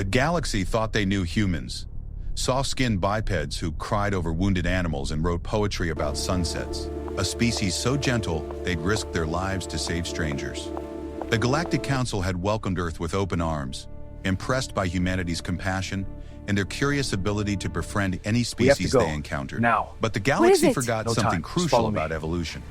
The galaxy thought they knew humans. Soft-skinned bipeds who cried over wounded animals and wrote poetry about sunsets. A species so gentle, they'd risk their lives to save strangers. The Galactic Council had welcomed Earth with open arms, impressed by humanity's compassion and their curious ability to befriend any species they encountered. Now. But the galaxy forgot No something time. crucial about evolution.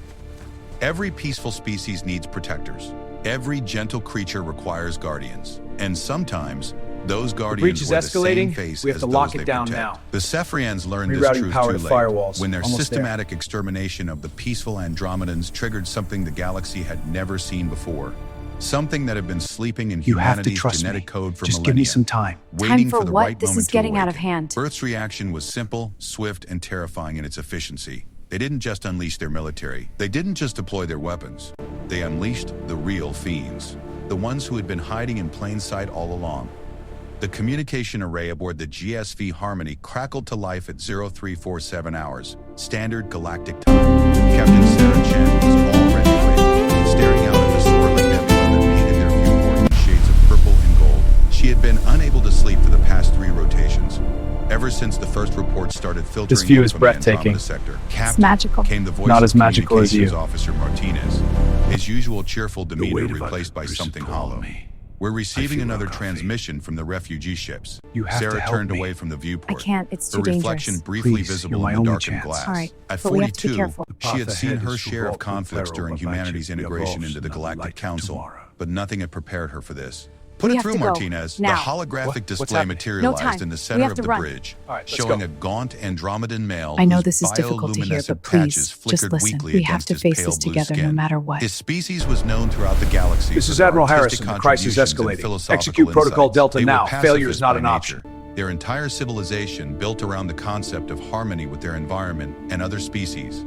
Every peaceful species needs protectors. Every gentle creature requires guardians. And sometimes, those guardians were the same face We have as to those lock they it down protect. now. The Cephrians learned this Rerouting truth power too to late, firewalls. when their Almost systematic extermination of the peaceful Andromedans triggered something the galaxy had never seen before. Something that had been sleeping in You have to humanity's trust genetic me. code for Just millennia. give me some time. Waiting Time for the what? right This moment is to getting out of awaken. hand. Earth's reaction was simple, swift, and terrifying in its efficiency. They didn't just unleash their military. They didn't just deploy their weapons. They unleashed the real Fiends, the ones who had been hiding in plain sight all along. The communication array aboard the GSV Harmony crackled to life at 0347 hours, standard galactic time. Captain Sarah Chen was already awake, staring out at the swirling nebula that painted their viewport in shades of purple and gold. She had been unable to sleep for the past 3 rotations, ever since the first report started filtering. This view in is from the breathtaking. Andromeda sector. It's magical. Came the voice Not of as magical as Communications you. Officer Martinez, his usual cheerful demeanor weight of replaced by others something upon hollow. me. We're receiving feel another our coffee. transmission from the refugee ships. You have Sarah to help turned me. away from the I viewport. can't. It's Her too reflection dangerous. briefly Please, visible you're my in the only darkened chance. glass. All right, At but we have to be 42, careful. The she path had seen ahead her is to share of walk from conflicts Pharaoh during Babachi humanity's to integration evolve into the to the Galactic light Council, tomorrow. but nothing had prepared her for this. Put We it have through, to go. Martinez. Now. The holographic What's display happening? materialized No time. in the We center have of to the run. bridge, All right, let's showing go. a gaunt Andromedan male I know whose this is difficult to hear, bioluminescent but patches please, just flickered listen. weakly We have against to his face pale this blue together no skin. matter what. His species was known throughout the galaxy. This for is their Admiral artistic Harrison. The crisis is contributions and escalating. philosophical Execute Protocol insights. Delta They were now. Failure is pacifists not by an nature. option. Their entire civilization built around the concept of harmony with their environment and other species.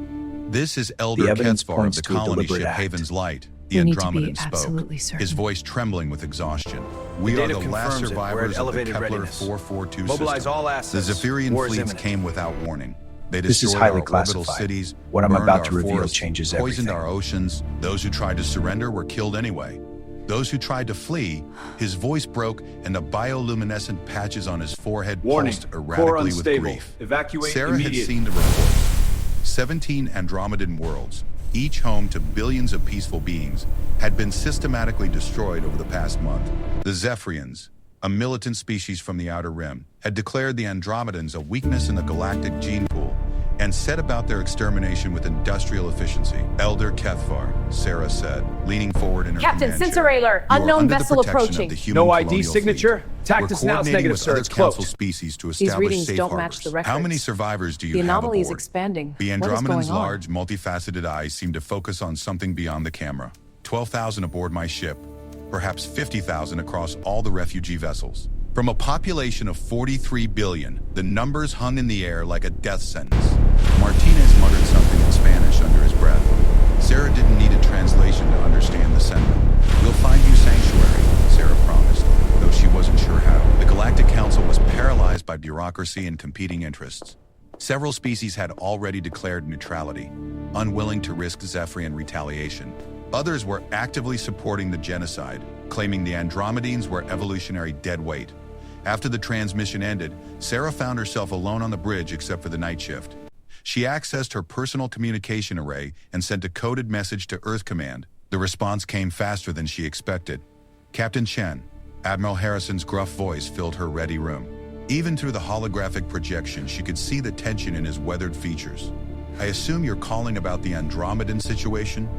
This is Elder The evidence Ketzvar of points the to a colony deliberate ship act. Haven's Light. The We need to be Andromedan spoke, absolutely certain. his voice trembling with exhaustion. We The are data the last confirms it. We're at survivors of the elevated Kepler readiness. 442 Mobilize system. all The assets. Zephyrian War is fleets imminent. came without warning. They This is destroyed highly our orbital classified. cities, What I'm burned about our to reveal forests, changes poisoned everything. our oceans. Those who tried to surrender were killed anyway. Those who tried to flee, his voice broke and the bioluminescent patches on his forehead Warning. pulsed Core erratically with unstable. grief. Evacuate Sarah had immediately. seen the report. 17 Andromedan worlds, each home to billions of peaceful beings, had been systematically destroyed over the past month. The Zephyrians, a militant species from the Outer Rim, had declared the Andromedans a weakness in the galactic gene pool and set about their extermination with industrial efficiency. Elder Ketzvar, Sarah said, leaning forward in her Captain, command sensor chair. alert. "You are Unknown under the vessel protection of approaching." the human No ID colonial signature? fleet. Tactus We're now is coordinating negative, with sir. other It's council closed. species to These establish readings safe don't harbors. match the How records. many survivors do you The have anomaly is aboard? expanding. The What is Andromedan's going on? large, multifaceted eyes seem to focus on something beyond the camera. 12,000 aboard my ship, perhaps 50,000 across all the refugee vessels. From a population of 43 billion, the numbers hung in the air like a death sentence. Martinez muttered something in Spanish under his breath. Sarah didn't need a translation to understand the sentiment. "We'll find you sanctuary," Sarah promised, though she wasn't sure how. The Galactic Council was paralyzed by bureaucracy and competing interests. Several species had already declared neutrality, unwilling to risk Zephyrian retaliation. Others were actively supporting the genocide, claiming the Andromedans were evolutionary dead weight. After the transmission ended, Sarah found herself alone on the bridge except for the night shift. She accessed her personal communication array and sent a coded message to Earth Command. The response came faster than she expected. "Captain Chen." Admiral Harrison's gruff voice filled her ready room. Even through the holographic projection, she could see the tension in his weathered features. "I assume you're calling about the Andromedan situation?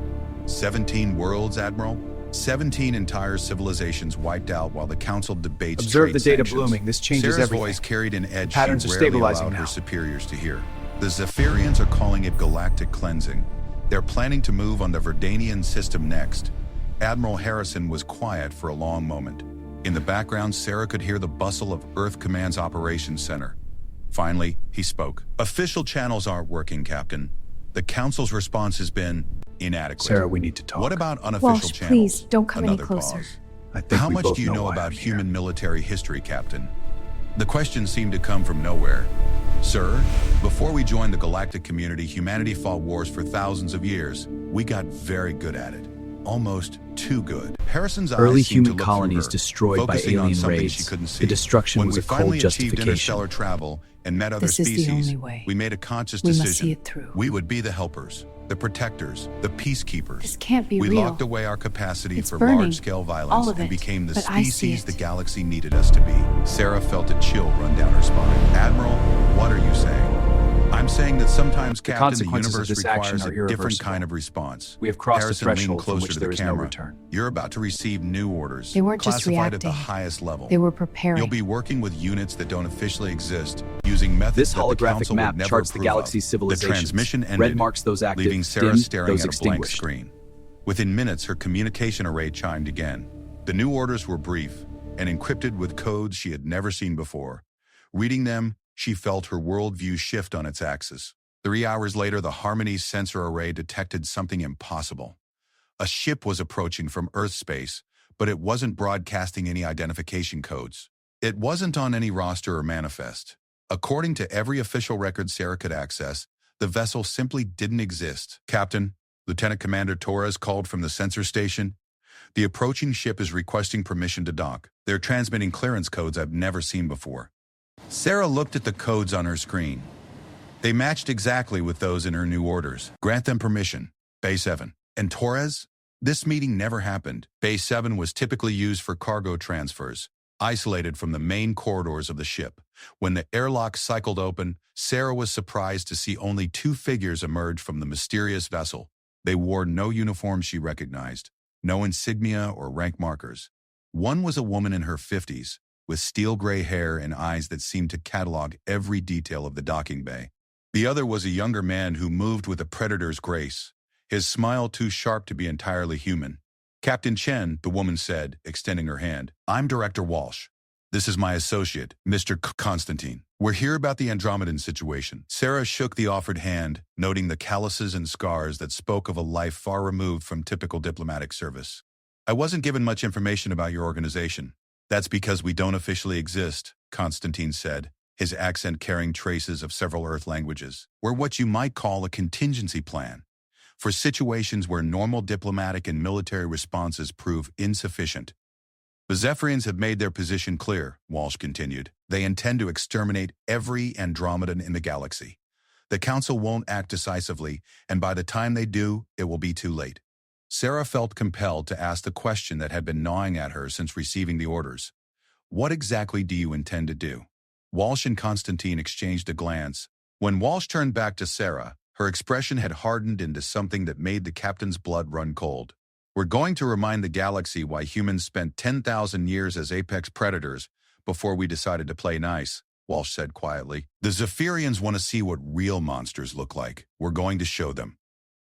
17 worlds, Admiral? 17 entire civilizations wiped out while the Council debates Observe trade the data sanctions." blooming. This changes Sarah's everything. voice carried an edge Patterns she are rarely stabilizing allowed now. her superiors to hear. The Zephyrians are calling it galactic cleansing. They're planning to move on the Verdanian system next. Admiral Harrison was quiet for a long moment. In the background, Sarah could hear the bustle of Earth Command's operations center. Finally, he spoke. "Official channels aren't working, Captain. The Council's response has been inadequate." Sarah, we need to talk. "What about unofficial Walsh, channels?" please, don't come any Another closer. pause. I think "How we much both do you know why about I'm here. human military history, Captain?" The question seemed to come from nowhere. "Sir, before we joined the galactic community, humanity fought wars for thousands of years. We got very good at it. Almost too good." Harrison's Early eyes seemed to human look colonies through her, destroyed by focusing on alien something raids. she couldn't see. The destruction When was we a cold finally achieved justification. interstellar travel and met other This is the species, only way. we made a conscious We decision. must see it through. We would be the helpers, the protectors, the peacekeepers. This can't be we real. locked away our capacity It's for burning. large-scale violence All of and it. became the But I see species it. the galaxy needed us to be. Sarah felt a chill run down her spine. Admiral, what are you saying? I'm saying that sometimes, The Captain, the consequences of universe this action requires are a different irreversible. kind of response. We have crossed Harrison a leaned threshold from closer which to there the is no camera. return. You're about to receive new orders. They weren't just classified at the reacting. highest level. They were preparing. You'll be working with units that don't officially exist, using methods This that the holographic Council map would never charts the approve of. galaxy's civilizations. The transmission ended, Red marks those active, leaving Sarah dim, staring those at a blank extinguished. screen. Within minutes, her communication array chimed again. The new orders were brief and encrypted with codes she had never seen before. Reading them, she felt her worldview shift on its axis. 3 hours later, the Harmony's sensor array detected something impossible. A ship was approaching from Earth space, but it wasn't broadcasting any identification codes. It wasn't on any roster or manifest. According to every official record Sarah could access, the vessel simply didn't exist. Captain, Lieutenant Commander Torres called from the sensor station. The approaching ship is requesting permission to dock. They're transmitting clearance codes I've never seen before. Sarah looked at the codes on her screen. They matched exactly with those in her new orders. Grant them permission. Bay 7. And Torres? This meeting never happened. Bay 7 was typically used for cargo transfers, isolated from the main corridors of the ship. When the airlock cycled open, Sarah was surprised to see only 2 figures emerge from the mysterious vessel. They wore no uniform she recognized, no insignia or rank markers. One was a woman in her 50s, with steel-gray hair and eyes that seemed to catalog every detail of the docking bay. The other was a younger man who moved with a predator's grace, his smile too sharp to be entirely human. Captain Chen, the woman said, extending her hand. I'm Director Walsh. This is my associate, Mr. Constantine. We're here about the Andromedan situation. Sarah shook the offered hand, noting the calluses and scars that spoke of a life far removed from typical diplomatic service. I wasn't given much information about your organization. That's because we don't officially exist, Constantine said, his accent carrying traces of several Earth languages. We're what you might call a contingency plan, for situations where normal diplomatic and military responses prove insufficient. The Zephyrians have made their position clear, Walsh continued. They intend to exterminate every Andromedan in the galaxy. The Council won't act decisively, and by the time they do, it will be too late. Sarah felt compelled to ask the question that had been gnawing at her since receiving the orders. What exactly do you intend to do? Walsh and Constantine exchanged a glance. When Walsh turned back to Sarah, her expression had hardened into something that made the captain's blood run cold. We're going to remind the galaxy why humans spent 10,000 years as apex predators before we decided to play nice, Walsh said quietly. The Zephyrians want to see what real monsters look like. We're going to show them.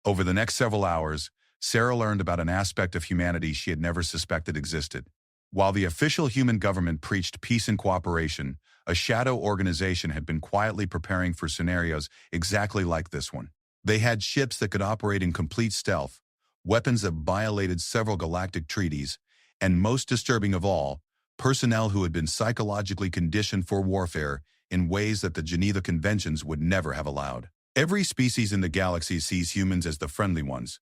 Over the next several hours, Sarah learned about an aspect of humanity she had never suspected existed. While the official human government preached peace and cooperation, a shadow organization had been quietly preparing for scenarios exactly like this one. They had ships that could operate in complete stealth, weapons that violated several galactic treaties, and most disturbing of all, personnel who had been psychologically conditioned for warfare in ways that the Geneva Conventions would never have allowed. Every species in the galaxy sees humans as the friendly ones,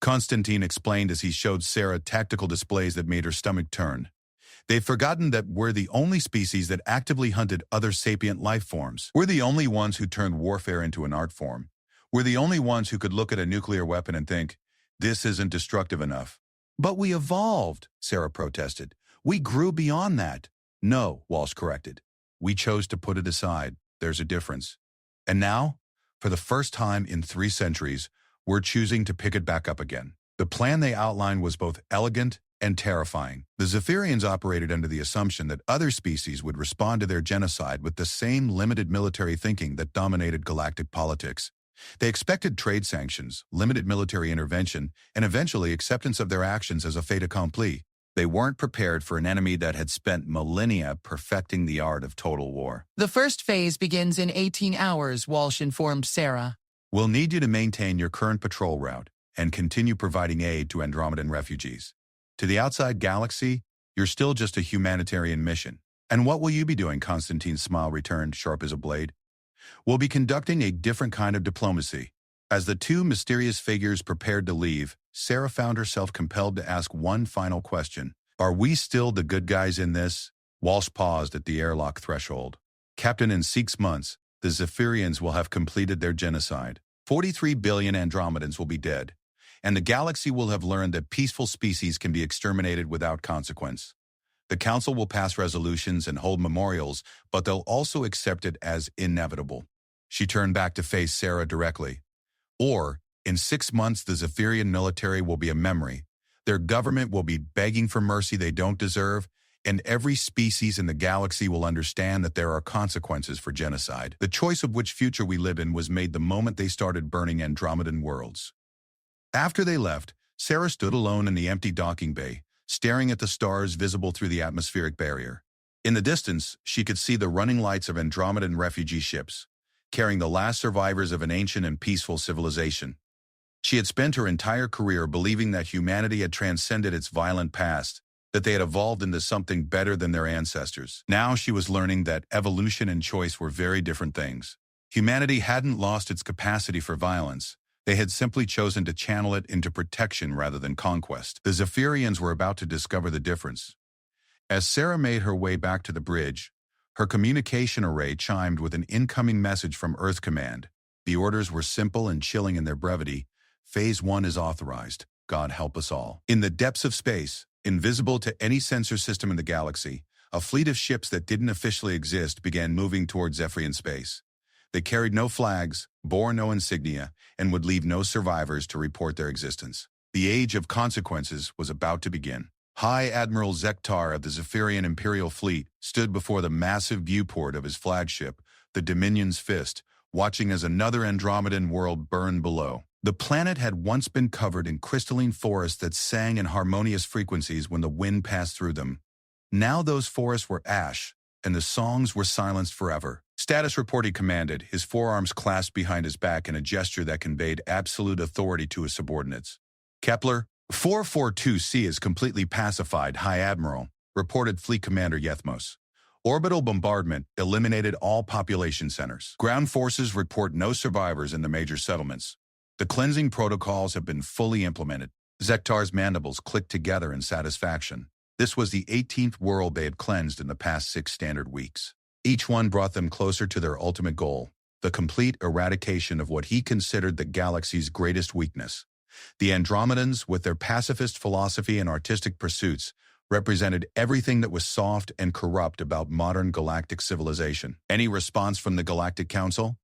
Constantine explained as he showed Sarah tactical displays that made her stomach turn. They've forgotten that we're the only species that actively hunted other sapient life forms. We're the only ones who turned warfare into an art form. We're the only ones who could look at a nuclear weapon and think, this isn't destructive enough. But we evolved, Sarah protested. We grew beyond that. No, Walsh corrected. We chose to put it aside. There's a difference. And now, for the first time in 3 centuries, we're choosing to pick it back up again. The plan they outlined was both elegant and terrifying. The Zephyrians operated under the assumption that other species would respond to their genocide with the same limited military thinking that dominated galactic politics. They expected trade sanctions, limited military intervention, and eventually acceptance of their actions as a fait accompli. They weren't prepared for an enemy that had spent millennia perfecting the art of total war. The first phase begins in 18 hours, Walsh informed Sarah. We'll need you to maintain your current patrol route and continue providing aid to Andromedan refugees. To the outside galaxy, you're still just a humanitarian mission. And what will you be doing? Constantine's smile returned, sharp as a blade. We'll be conducting a different kind of diplomacy. As the 2 mysterious figures prepared to leave, Sarah found herself compelled to ask one final question. Are we still the good guys in this? Walsh paused at the airlock threshold. Captain, in 6 months, the Zephyrians will have completed their genocide. 43 billion Andromedans will be dead, and the galaxy will have learned that peaceful species can be exterminated without consequence. The Council will pass resolutions and hold memorials, but they'll also accept it as inevitable. She turned back to face Sarah directly. Or, in 6 months, the Zephyrian military will be a memory. Their government will be begging for mercy they don't deserve, and every species in the galaxy will understand that there are consequences for genocide. The choice of which future we live in was made the moment they started burning Andromedan worlds. After they left, Sarah stood alone in the empty docking bay, staring at the stars visible through the atmospheric barrier. In the distance, she could see the running lights of Andromedan refugee ships, carrying the last survivors of an ancient and peaceful civilization. She had spent her entire career believing that humanity had transcended its violent past, that they had evolved into something better than their ancestors. Now she was learning that evolution and choice were very different things. Humanity hadn't lost its capacity for violence. They had simply chosen to channel it into protection rather than conquest. The Zephyrians were about to discover the difference. As Sarah made her way back to the bridge, her communication array chimed with an incoming message from Earth Command. The orders were simple and chilling in their brevity. Phase 1 is authorized. God help us all. In the depths of space, invisible to any sensor system in the galaxy, a fleet of ships that didn't officially exist began moving toward Zephyrian space. They carried no flags, bore no insignia, and would leave no survivors to report their existence. The age of consequences was about to begin. High Admiral Zektar of the Zephyrian Imperial Fleet stood before the massive viewport of his flagship, the Dominion's Fist, watching as another Andromedan world burned below. The planet had once been covered in crystalline forests that sang in harmonious frequencies when the wind passed through them. Now those forests were ash, and the songs were silenced forever. Status report, he commanded, his forearms clasped behind his back in a gesture that conveyed absolute authority to his subordinates. Kepler, 442C is completely pacified, High Admiral, reported Fleet Commander Yethmos. Orbital bombardment eliminated all population centers. Ground forces report no survivors in the major settlements. The cleansing protocols have been fully implemented. Zektar's mandibles clicked together in satisfaction. This was the 18th world they had cleansed in the past 6 standard weeks. Each one brought them closer to their ultimate goal, the complete eradication of what he considered the galaxy's greatest weakness. The Andromedans, with their pacifist philosophy and artistic pursuits, represented everything that was soft and corrupt about modern galactic civilization. Any response from the Galactic Council?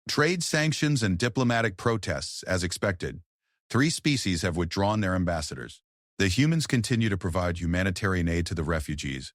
Trade sanctions and diplomatic protests, as expected. 3 species have withdrawn their ambassadors. The humans continue to provide humanitarian aid to the refugees,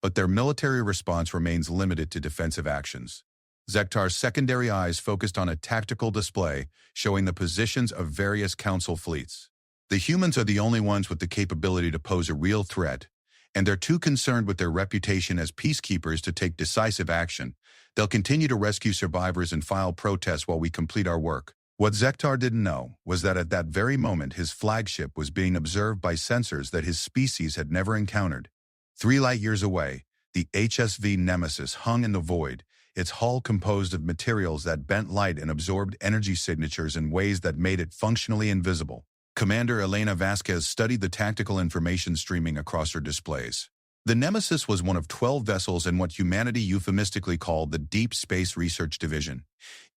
but their military response remains limited to defensive actions. Zektar's secondary eyes focused on a tactical display showing the positions of various council fleets. The humans are the only ones with the capability to pose a real threat, and they're too concerned with their reputation as peacekeepers to take decisive action. They'll continue to rescue survivors and file protests while we complete our work. What Zektar didn't know was that at that very moment his flagship was being observed by sensors that his species had never encountered. 3 light-years away, the HSV Nemesis hung in the void, its hull composed of materials that bent light and absorbed energy signatures in ways that made it functionally invisible. Commander Elena Vasquez studied the tactical information streaming across her displays. The Nemesis was one of 12 vessels in what humanity euphemistically called the Deep Space Research Division.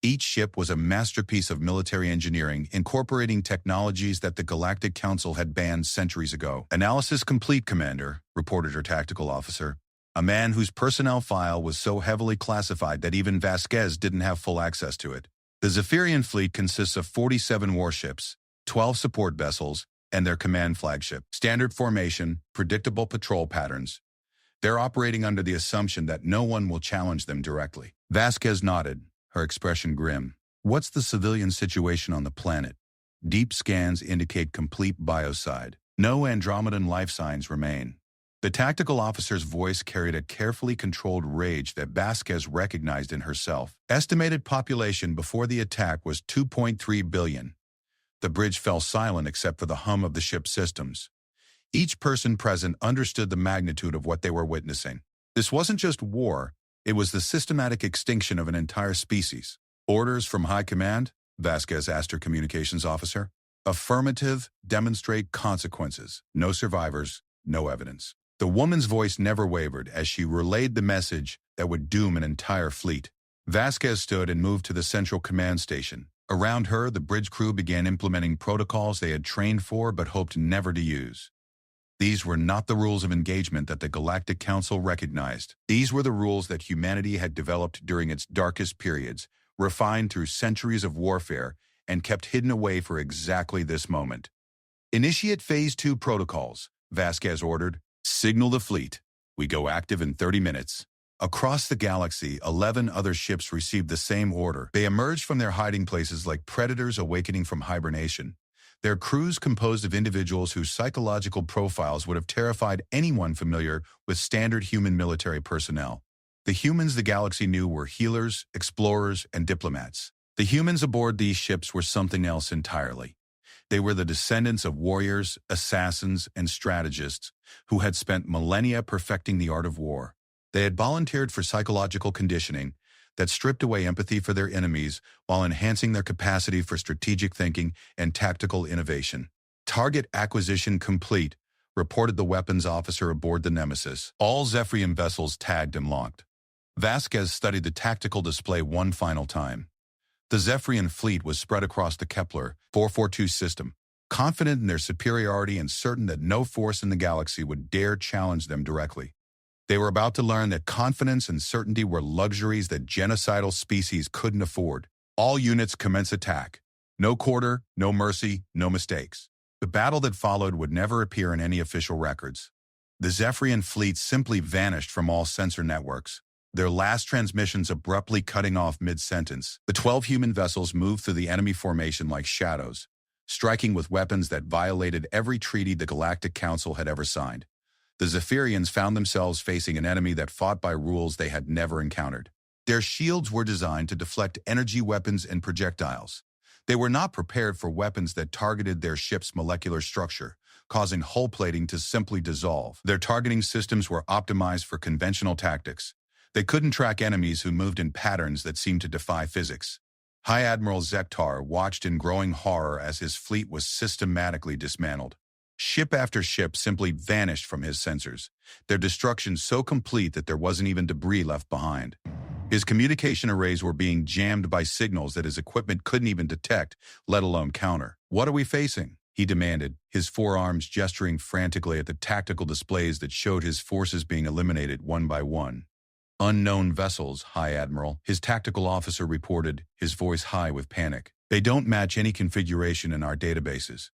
Each ship was a masterpiece of military engineering, incorporating technologies that the Galactic Council had banned centuries ago. Analysis complete, Commander, reported her tactical officer, a man whose personnel file was so heavily classified that even Vasquez didn't have full access to it. The Zephyrian fleet consists of 47 warships, 12 support vessels, and their command flagship. Standard formation, predictable patrol patterns. They're operating under the assumption that no one will challenge them directly. Vasquez nodded, her expression grim. What's the civilian situation on the planet? Deep scans indicate complete biocide. No Andromedan life signs remain. The tactical officer's voice carried a carefully controlled rage that Vasquez recognized in herself. Estimated population before the attack was 2.3 billion. The bridge fell silent except for the hum of the ship's systems. Each person present understood the magnitude of what they were witnessing. This wasn't just war, it was the systematic extinction of an entire species. Orders from High Command? Vasquez asked her communications officer. Affirmative, demonstrate consequences. No survivors, no evidence. The woman's voice never wavered as she relayed the message that would doom an entire fleet. Vasquez stood and moved to the central command station. Around her, the bridge crew began implementing protocols they had trained for but hoped never to use. These were not the rules of engagement that the Galactic Council recognized. These were the rules that humanity had developed during its darkest periods, refined through centuries of warfare, and kept hidden away for exactly this moment. Initiate Phase 2 protocols, Vasquez ordered. Signal the fleet. We go active in 30 minutes. Across the galaxy, 11 other ships received the same order. They emerged from their hiding places like predators awakening from hibernation. Their crews composed of individuals whose psychological profiles would have terrified anyone familiar with standard human military personnel. The humans the galaxy knew were healers, explorers, and diplomats. The humans aboard these ships were something else entirely. They were the descendants of warriors, assassins, and strategists who had spent millennia perfecting the art of war. They had volunteered for psychological conditioning that stripped away empathy for their enemies while enhancing their capacity for strategic thinking and tactical innovation. Target acquisition complete, reported the weapons officer aboard the Nemesis. All Zephyrian vessels tagged and locked. Vasquez studied the tactical display one final time. The Zephyrian fleet was spread across the Kepler 442 system, confident in their superiority and certain that no force in the galaxy would dare challenge them directly. They were about to learn that confidence and certainty were luxuries that genocidal species couldn't afford. All units commence attack. No quarter, no mercy, no mistakes. The battle that followed would never appear in any official records. The Zephyrian fleet simply vanished from all sensor networks, their last transmissions abruptly cutting off mid-sentence. The 12 human vessels moved through the enemy formation like shadows, striking with weapons that violated every treaty the Galactic Council had ever signed. The Zephyrians found themselves facing an enemy that fought by rules they had never encountered. Their shields were designed to deflect energy weapons and projectiles. They were not prepared for weapons that targeted their ship's molecular structure, causing hull plating to simply dissolve. Their targeting systems were optimized for conventional tactics. They couldn't track enemies who moved in patterns that seemed to defy physics. High Admiral Zektar watched in growing horror as his fleet was systematically dismantled. Ship after ship simply vanished from his sensors, their destruction so complete that there wasn't even debris left behind. His communication arrays were being jammed by signals that his equipment couldn't even detect, let alone counter. "What are we facing?" he demanded, his forearms gesturing frantically at the tactical displays that showed his forces being eliminated one by one. "Unknown vessels, High Admiral," his tactical officer reported, his voice high with panic. "They don't match any configuration in our databases.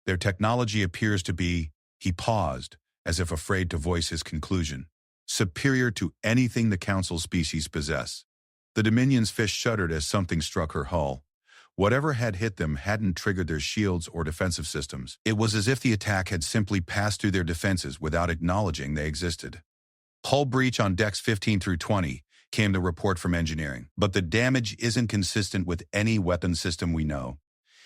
Their technology appears to be," he paused, as if afraid to voice his conclusion, "superior to anything the Council species possess." The Dominion's fish shuddered as something struck her hull. Whatever had hit them hadn't triggered their shields or defensive systems. It was as if the attack had simply passed through their defenses without acknowledging they existed. "Hull breach on decks 15 through 20, came the report from engineering. "But the damage isn't consistent with any weapon system we know.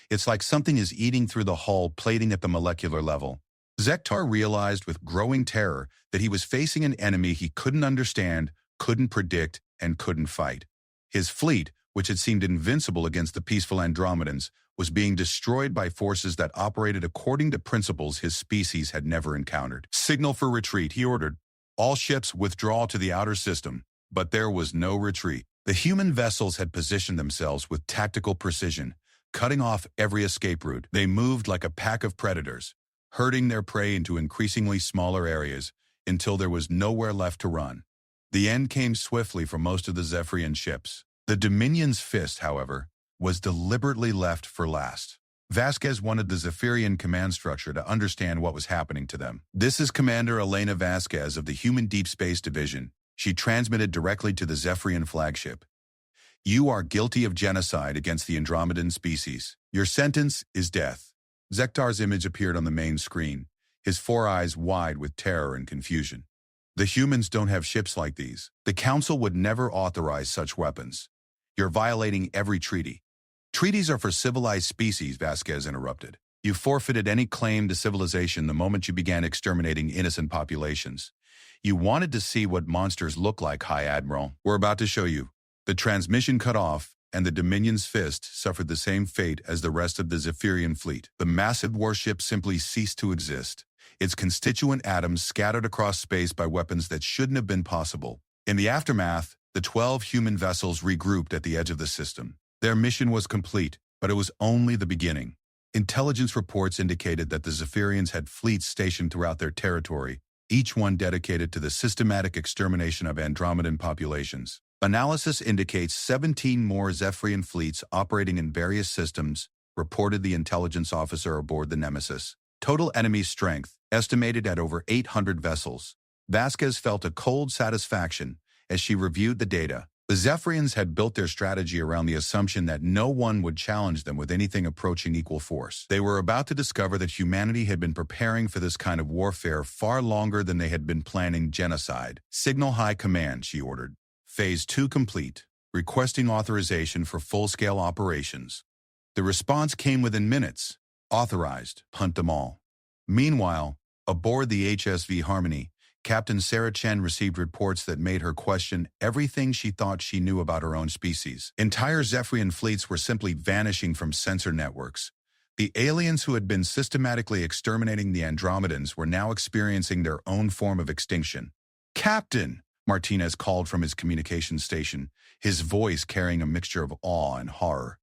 It's like something is eating through the hull plating at the molecular level." Zektar realized with growing terror that he was facing an enemy he couldn't understand, couldn't predict, and couldn't fight. His fleet, which had seemed invincible against the peaceful Andromedans, was being destroyed by forces that operated according to principles his species had never encountered. "Signal for retreat," he ordered. "All ships withdraw to the outer system." But there was no retreat. The human vessels had positioned themselves with tactical precision, cutting off every escape route. They moved like a pack of predators, herding their prey into increasingly smaller areas until there was nowhere left to run. The end came swiftly for most of the Zephyrian ships. The Dominion's fist, however, was deliberately left for last. Vasquez wanted the Zephyrian command structure to understand what was happening to them. "This is Commander Elena Vasquez of the Human Deep Space Division," she transmitted directly to the Zephyrian flagship. "You are guilty of genocide against the Andromedan species. Your sentence is death." Zektar's image appeared on the main screen, his four eyes wide with terror and confusion. "The humans don't have ships like these. The Council would never authorize such weapons. You're violating every treaty." "Treaties are for civilized species," Vasquez interrupted. "You forfeited any claim to civilization the moment you began exterminating innocent populations. You wanted to see what monsters look like, High Admiral. We're about to show you." The transmission cut off, and the Dominion's fist suffered the same fate as the rest of the Zephyrian fleet. The massive warship simply ceased to exist, its constituent atoms scattered across space by weapons that shouldn't have been possible. In the aftermath, the 12 human vessels regrouped at the edge of the system. Their mission was complete, but it was only the beginning. Intelligence reports indicated that the Zephyrians had fleets stationed throughout their territory, each one dedicated to the systematic extermination of Andromedan populations. Analysis indicates 17 more Zephyrian fleets operating in various systems, reported the intelligence officer aboard the Nemesis. Total enemy strength, estimated at over 800 vessels. Vasquez felt a cold satisfaction as she reviewed the data. The Zephyrians had built their strategy around the assumption that no one would challenge them with anything approaching equal force. They were about to discover that humanity had been preparing for this kind of warfare far longer than they had been planning genocide. Signal High Command, she ordered. Phase 2 complete, requesting authorization for full-scale operations. The response came within minutes. Authorized, hunt them all. Meanwhile, aboard the HSV Harmony, Captain Sarah Chen received reports that made her question everything she thought she knew about her own species. Entire Zephyrian fleets were simply vanishing from sensor networks. The aliens who had been systematically exterminating the Andromedans were now experiencing their own form of extinction. "Captain!" Martinez called from his communication station, his voice carrying a mixture of awe and horror.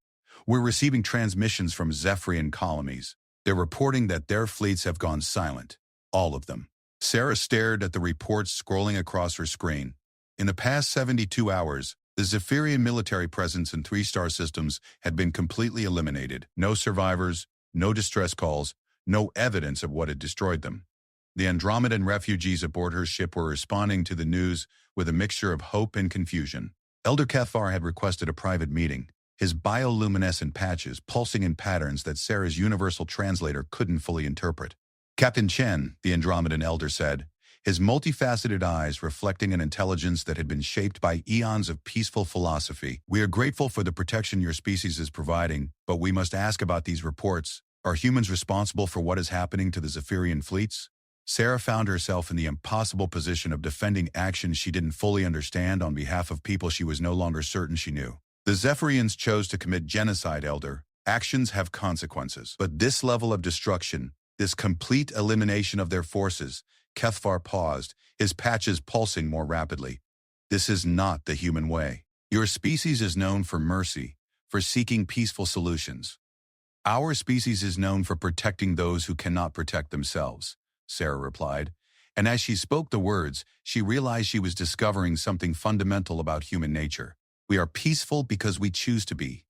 "We're receiving transmissions from Zephyrian colonies. They're reporting that their fleets have gone silent. All of them." Sarah stared at the reports scrolling across her screen. In the past 72 hours, the Zephyrian military presence in 3-star systems had been completely eliminated. No survivors, no distress calls, no evidence of what had destroyed them. The Andromedan refugees aboard her ship were responding to the news with a mixture of hope and confusion. Elder Cathar had requested a private meeting, his bioluminescent patches pulsing in patterns that Sarah's universal translator couldn't fully interpret. "Captain Chen," the Andromedan elder said, his multifaceted eyes reflecting an intelligence that had been shaped by eons of peaceful philosophy. "We are grateful for the protection your species is providing, but we must ask about these reports. Are humans responsible for what is happening to the Zephyrian fleets?" Sarah found herself in the impossible position of defending actions she didn't fully understand on behalf of people she was no longer certain she knew. "The Zephyrians chose to commit genocide, Elder. Actions have consequences. But this level of destruction, this complete elimination of their forces," Cathar paused, his patches pulsing more rapidly. "This is not the human way. Your species is known for mercy, for seeking peaceful solutions. Our species is known for protecting those who cannot protect themselves," Sarah replied. And as she spoke the words, she realized she was discovering something fundamental about human nature. We are peaceful because we choose to be,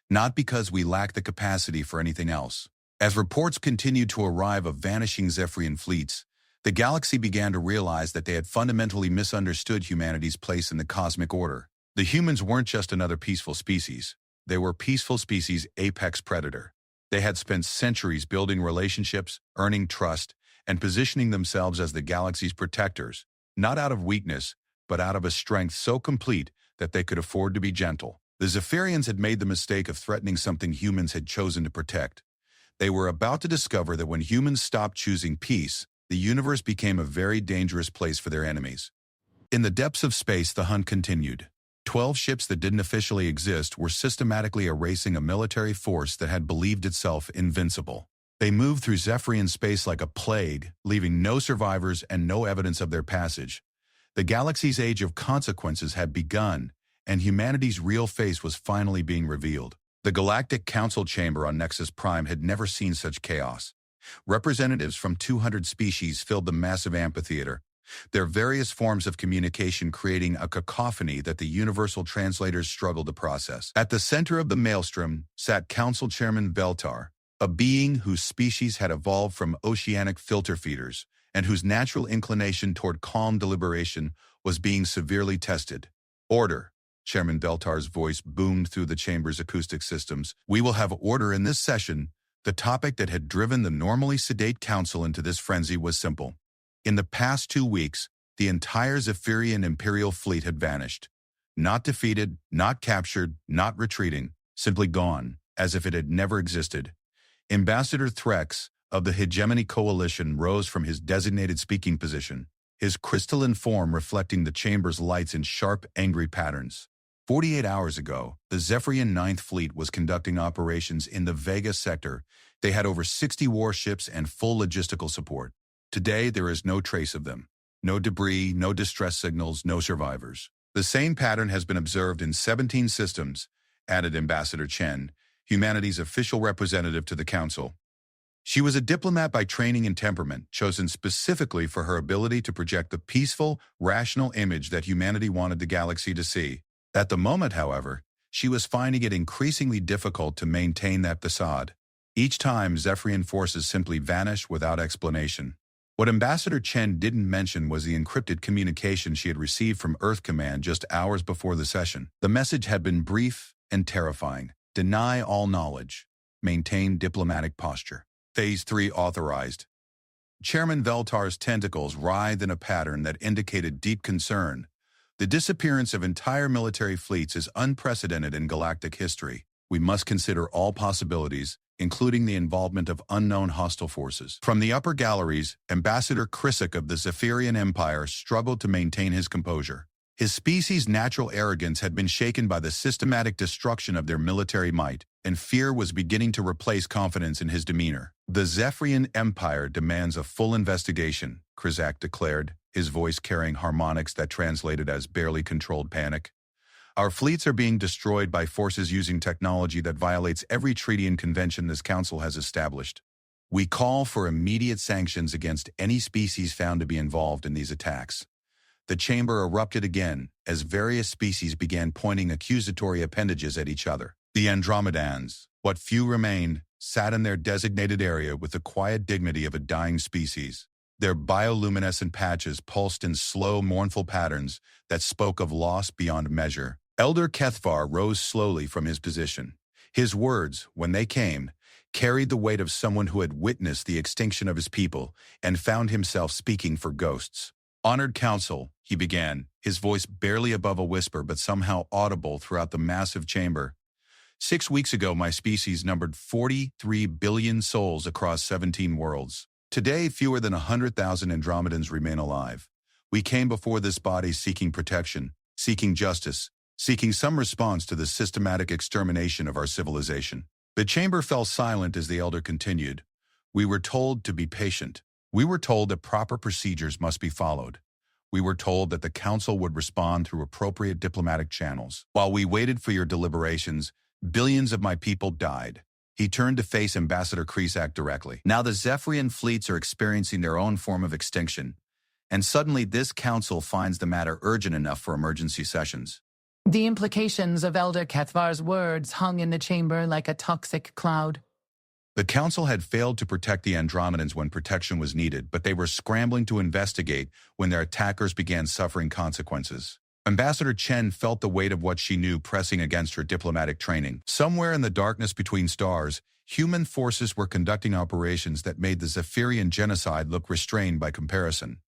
not because we lack the capacity for anything else. As reports continued to arrive of vanishing Zephyrian fleets, the galaxy began to realize that they had fundamentally misunderstood humanity's place in the cosmic order. The humans weren't just another peaceful species. They were peaceful species' apex predator. They had spent centuries building relationships, earning trust, and positioning themselves as the galaxy's protectors, not out of weakness, but out of a strength so complete that they could afford to be gentle. The Zephyrians had made the mistake of threatening something humans had chosen to protect. They were about to discover that when humans stopped choosing peace, the universe became a very dangerous place for their enemies. In the depths of space, the hunt continued. 12 ships that didn't officially exist were systematically erasing a military force that had believed itself invincible. They moved through Zephyrian space like a plague, leaving no survivors and no evidence of their passage. The galaxy's age of consequences had begun, and humanity's real face was finally being revealed. The Galactic Council Chamber on Nexus Prime had never seen such chaos. Representatives from 200 species filled the massive amphitheater, their various forms of communication creating a cacophony that the universal translators struggled to process. At the center of the maelstrom sat Council Chairman Veltar, a being whose species had evolved from oceanic filter feeders and whose natural inclination toward calm deliberation was being severely tested. "Order," Chairman Veltar's voice boomed through the chamber's acoustic systems. "We will have order in this session." The topic that had driven the normally sedate council into this frenzy was simple. In the past 2 weeks, the entire Zephyrian Imperial fleet had vanished. Not defeated, not captured, not retreating, simply gone, as if it had never existed. Ambassador Threx of the Hegemony Coalition rose from his designated speaking position, his crystalline form reflecting the chamber's lights in sharp, angry patterns. 48 hours ago, the Zephyrian Ninth Fleet was conducting operations in the Vega sector. They had over 60 warships and full logistical support. Today, there is no trace of them. No debris, no distress signals, no survivors. The same pattern has been observed in 17 systems, added Ambassador Chen, humanity's official representative to the Council. She was a diplomat by training and temperament, chosen specifically for her ability to project the peaceful, rational image that humanity wanted the galaxy to see. At the moment, however, she was finding it increasingly difficult to maintain that facade. Each time, Zephyrian forces simply vanished without explanation. What Ambassador Chen didn't mention was the encrypted communication she had received from Earth Command just hours before the session. The message had been brief and terrifying. Deny all knowledge. Maintain diplomatic posture. Phase 3 authorized. Chairman Veltar's tentacles writhed in a pattern that indicated deep concern. The disappearance of entire military fleets is unprecedented in galactic history. We must consider all possibilities, including the involvement of unknown hostile forces. From the upper galleries, Ambassador Krisak of the Zephyrian Empire struggled to maintain his composure. His species' natural arrogance had been shaken by the systematic destruction of their military might, and fear was beginning to replace confidence in his demeanor. The Zephyrian Empire demands a full investigation, Krisak declared, his voice carrying harmonics that translated as barely controlled panic. Our fleets are being destroyed by forces using technology that violates every treaty and convention this council has established. We call for immediate sanctions against any species found to be involved in these attacks. The chamber erupted again as various species began pointing accusatory appendages at each other. The Andromedans, what few remained, sat in their designated area with the quiet dignity of a dying species. Their bioluminescent patches pulsed in slow, mournful patterns that spoke of loss beyond measure. Elder Kethvar rose slowly from his position. His words, when they came, carried the weight of someone who had witnessed the extinction of his people and found himself speaking for ghosts. Honored Council, he began, his voice barely above a whisper but somehow audible throughout the massive chamber. 6 weeks ago, my species numbered 43 billion souls across 17 worlds. Today, fewer than 100,000 Andromedans remain alive. We came before this body seeking protection, seeking justice, seeking some response to the systematic extermination of our civilization. The chamber fell silent as the elder continued. We were told to be patient. We were told that proper procedures must be followed. We were told that the council would respond through appropriate diplomatic channels. While we waited for your deliberations, billions of my people died. He turned to face Ambassador Krisak directly. Now the Zephyrian fleets are experiencing their own form of extinction, and suddenly this council finds the matter urgent enough for emergency sessions. The implications of Elder Kethvar's words hung in the chamber like a toxic cloud. The council had failed to protect the Andromedans when protection was needed, but they were scrambling to investigate when their attackers began suffering consequences. Ambassador Chen felt the weight of what she knew pressing against her diplomatic training. Somewhere in the darkness between stars, human forces were conducting operations that made the Zephyrian genocide look restrained by comparison.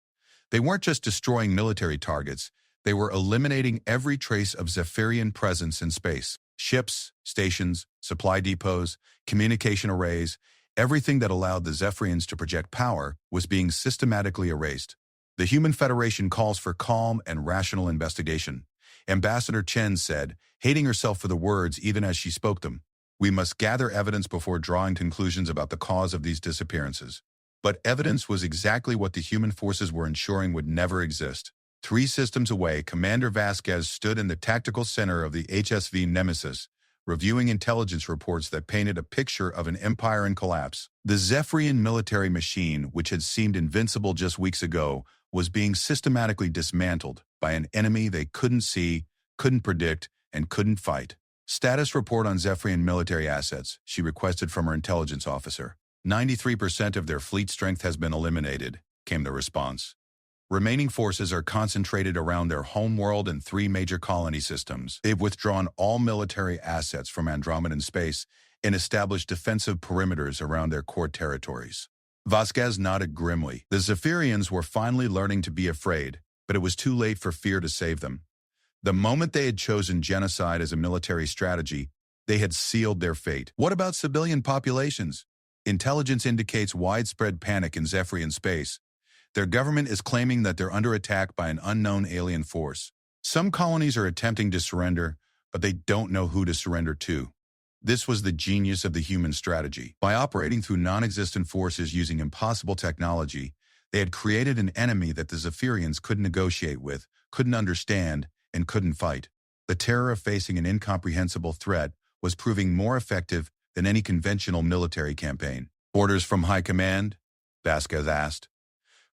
They weren't just destroying military targets, they were eliminating every trace of Zephyrian presence in space. Ships, stations, supply depots, communication arrays, everything that allowed the Zephyrians to project power was being systematically erased. The Human Federation calls for calm and rational investigation. Ambassador Chen said, hating herself for the words even as she spoke them. We must gather evidence before drawing conclusions about the cause of these disappearances. But evidence was exactly what the human forces were ensuring would never exist. 3 systems away, Commander Vasquez stood in the tactical center of the HSV Nemesis, reviewing intelligence reports that painted a picture of an empire in collapse. The Zephyrian military machine, which had seemed invincible just weeks ago, was being systematically dismantled by an enemy they couldn't see, couldn't predict, and couldn't fight. Status report on Zephyrian military assets, she requested from her intelligence officer. 93% of their fleet strength has been eliminated, came the response. Remaining forces are concentrated around their homeworld and 3 major colony systems. They've withdrawn all military assets from Andromedan space and established defensive perimeters around their core territories. Vasquez nodded grimly. The Zephyrians were finally learning to be afraid, but it was too late for fear to save them. The moment they had chosen genocide as a military strategy, they had sealed their fate. What about civilian populations? Intelligence indicates widespread panic in Zephyrian space. Their government is claiming that they're under attack by an unknown alien force. Some colonies are attempting to surrender, but they don't know who to surrender to. This was the genius of the human strategy. By operating through non-existent forces using impossible technology, they had created an enemy that the Zephyrians couldn't negotiate with, couldn't understand, and couldn't fight. The terror of facing an incomprehensible threat was proving more effective than any conventional military campaign. "Orders from High Command?" Vasquez asked.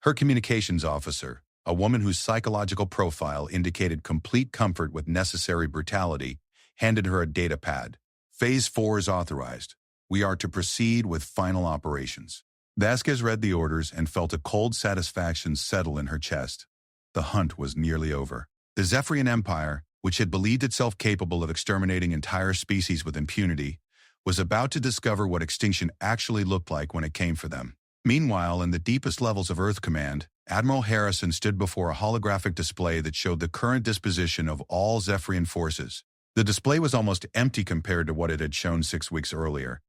Her communications officer, a woman whose psychological profile indicated complete comfort with necessary brutality, handed her a data pad. "Phase 4 is authorized. We are to proceed with final operations." Vasquez read the orders and felt a cold satisfaction settle in her chest. The hunt was nearly over. The Zephyrian Empire, which had believed itself capable of exterminating entire species with impunity, was about to discover what extinction actually looked like when it came for them. Meanwhile, in the deepest levels of Earth Command, Admiral Harrison stood before a holographic display that showed the current disposition of all Zephyrian forces. The display was almost empty compared to what it had shown 6 weeks earlier.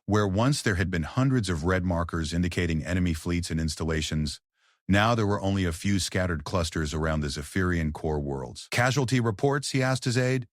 Where once there had been hundreds of red markers indicating enemy fleets and installations, now there were only a few scattered clusters around the Zephyrian core worlds. "Casualty reports?" he asked his aide.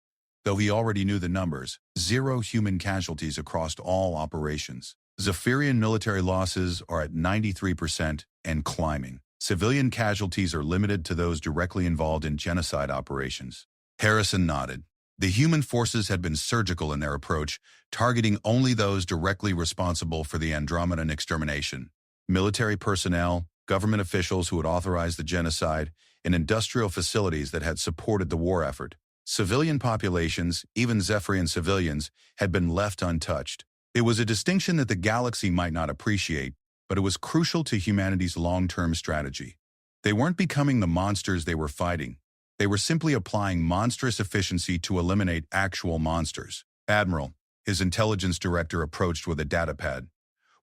Though he already knew the numbers, 0 human casualties across all operations. Zephyrian military losses are at 93% and climbing. Civilian casualties are limited to those directly involved in genocide operations. Harrison nodded. The human forces had been surgical in their approach, targeting only those directly responsible for the Andromedan extermination. Military personnel, government officials who had authorized the genocide, and industrial facilities that had supported the war effort. Civilian populations, even Zephyrian civilians, had been left untouched. It was a distinction that the galaxy might not appreciate, but it was crucial to humanity's long-term strategy. They weren't becoming the monsters they were fighting. They were simply applying monstrous efficiency to eliminate actual monsters. "Admiral," his intelligence director approached with a datapad.